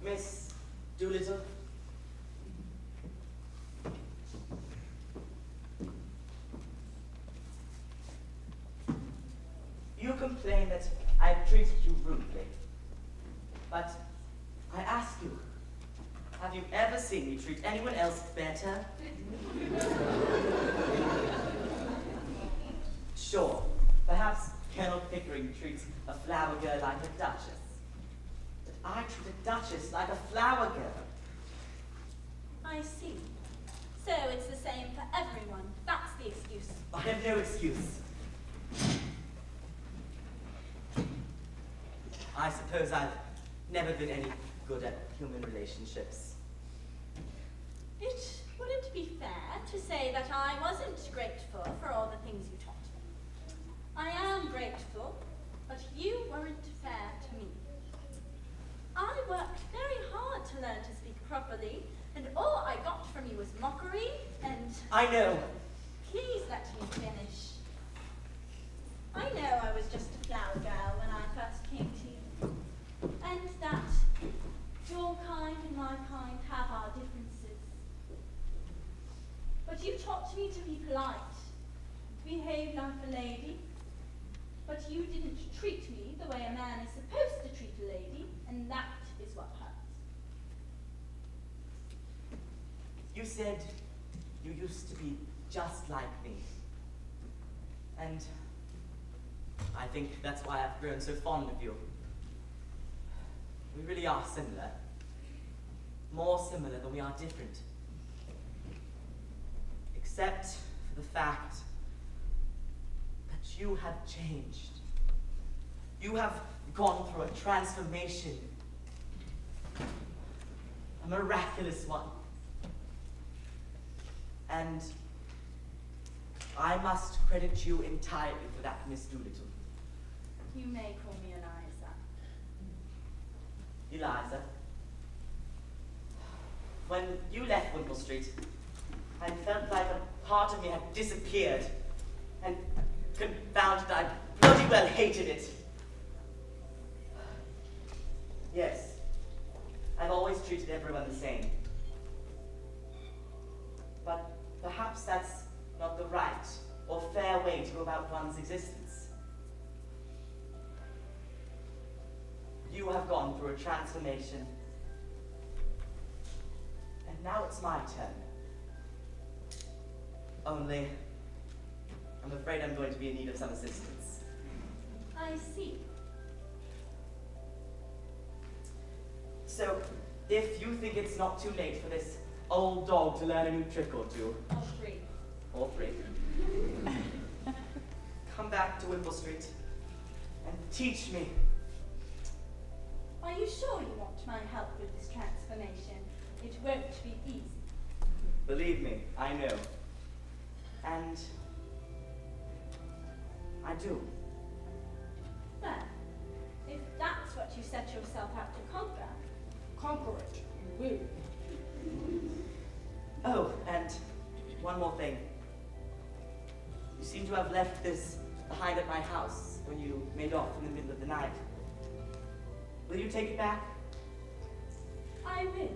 Miss Doolittle? You complain that I've treated you rudely. But I ask you, have you ever seen me treat anyone else better? Sure, perhaps Colonel Pickering treats a flower girl like a duchess. But I treat a duchess like a flower girl. I see. So it's the same for everyone. That's the excuse. I have no excuse. I suppose I've never been any good at human relationships. It wouldn't be fair to say that I wasn't grateful for all the things you taught me. I am grateful, but you weren't fair to me. I worked very hard to learn to speak properly, and all I got from you was mockery and... I know. Please let me finish. I know I was just a flower girl when I first came to you, and that your kind and my kind have our differences. But you taught me to be polite, to behave like a lady, but you didn't treat me the way a man is supposed to treat a lady, and that is what hurts. You said you used to be just like me. And I think that's why I've grown so fond of you. We really are similar. More similar than we are different. Except for the fact that you have changed. You have gone through a transformation. A miraculous one. And I must credit you entirely for that, Miss Doolittle. You may call me Eliza. Eliza, when you left Wimple Street, I felt like a part of me had disappeared, and confounded, I bloody well hated it. Yes, I've always treated everyone the same. But perhaps that's not the right or fair way to go about one's existence. You have gone through a transformation, and now it's my turn. Only, I'm afraid I'm going to be in need of some assistance. I see. So, if you think it's not too late for this old dog to learn a new trick or two. All three. All three. Come back to Wimple Street and teach me. Are you sure you want my help with this transformation? It won't be easy. Believe me, I know. And I do. Well, if that's what you set yourself out to conquer it, you will. Oh, and one more thing. You seem to have left this behind at my house when you made off in the middle of the night. Will you take it back? I will.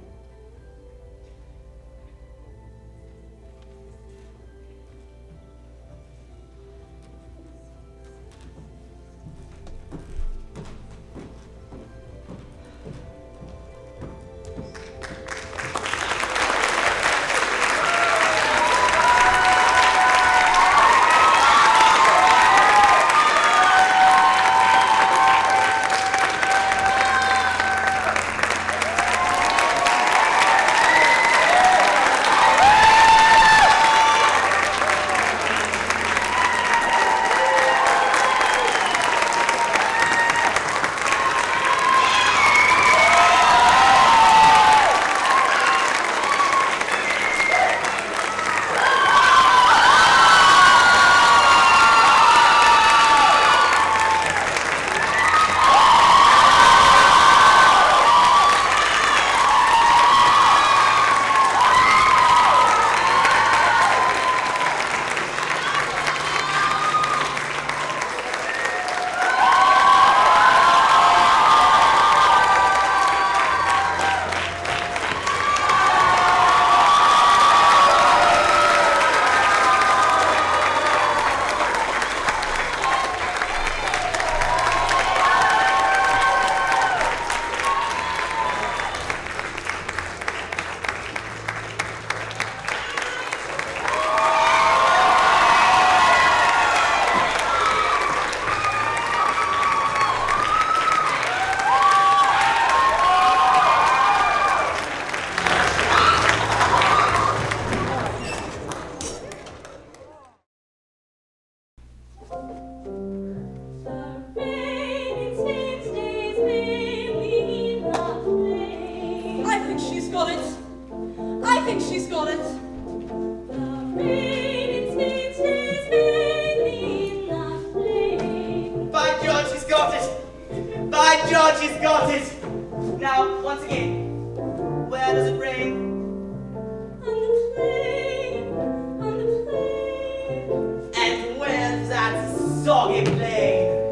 think she's got it. By George, she's got it! By George, she's got it! Now, once again, where does it rain? On the plain, And where's that soggy plain?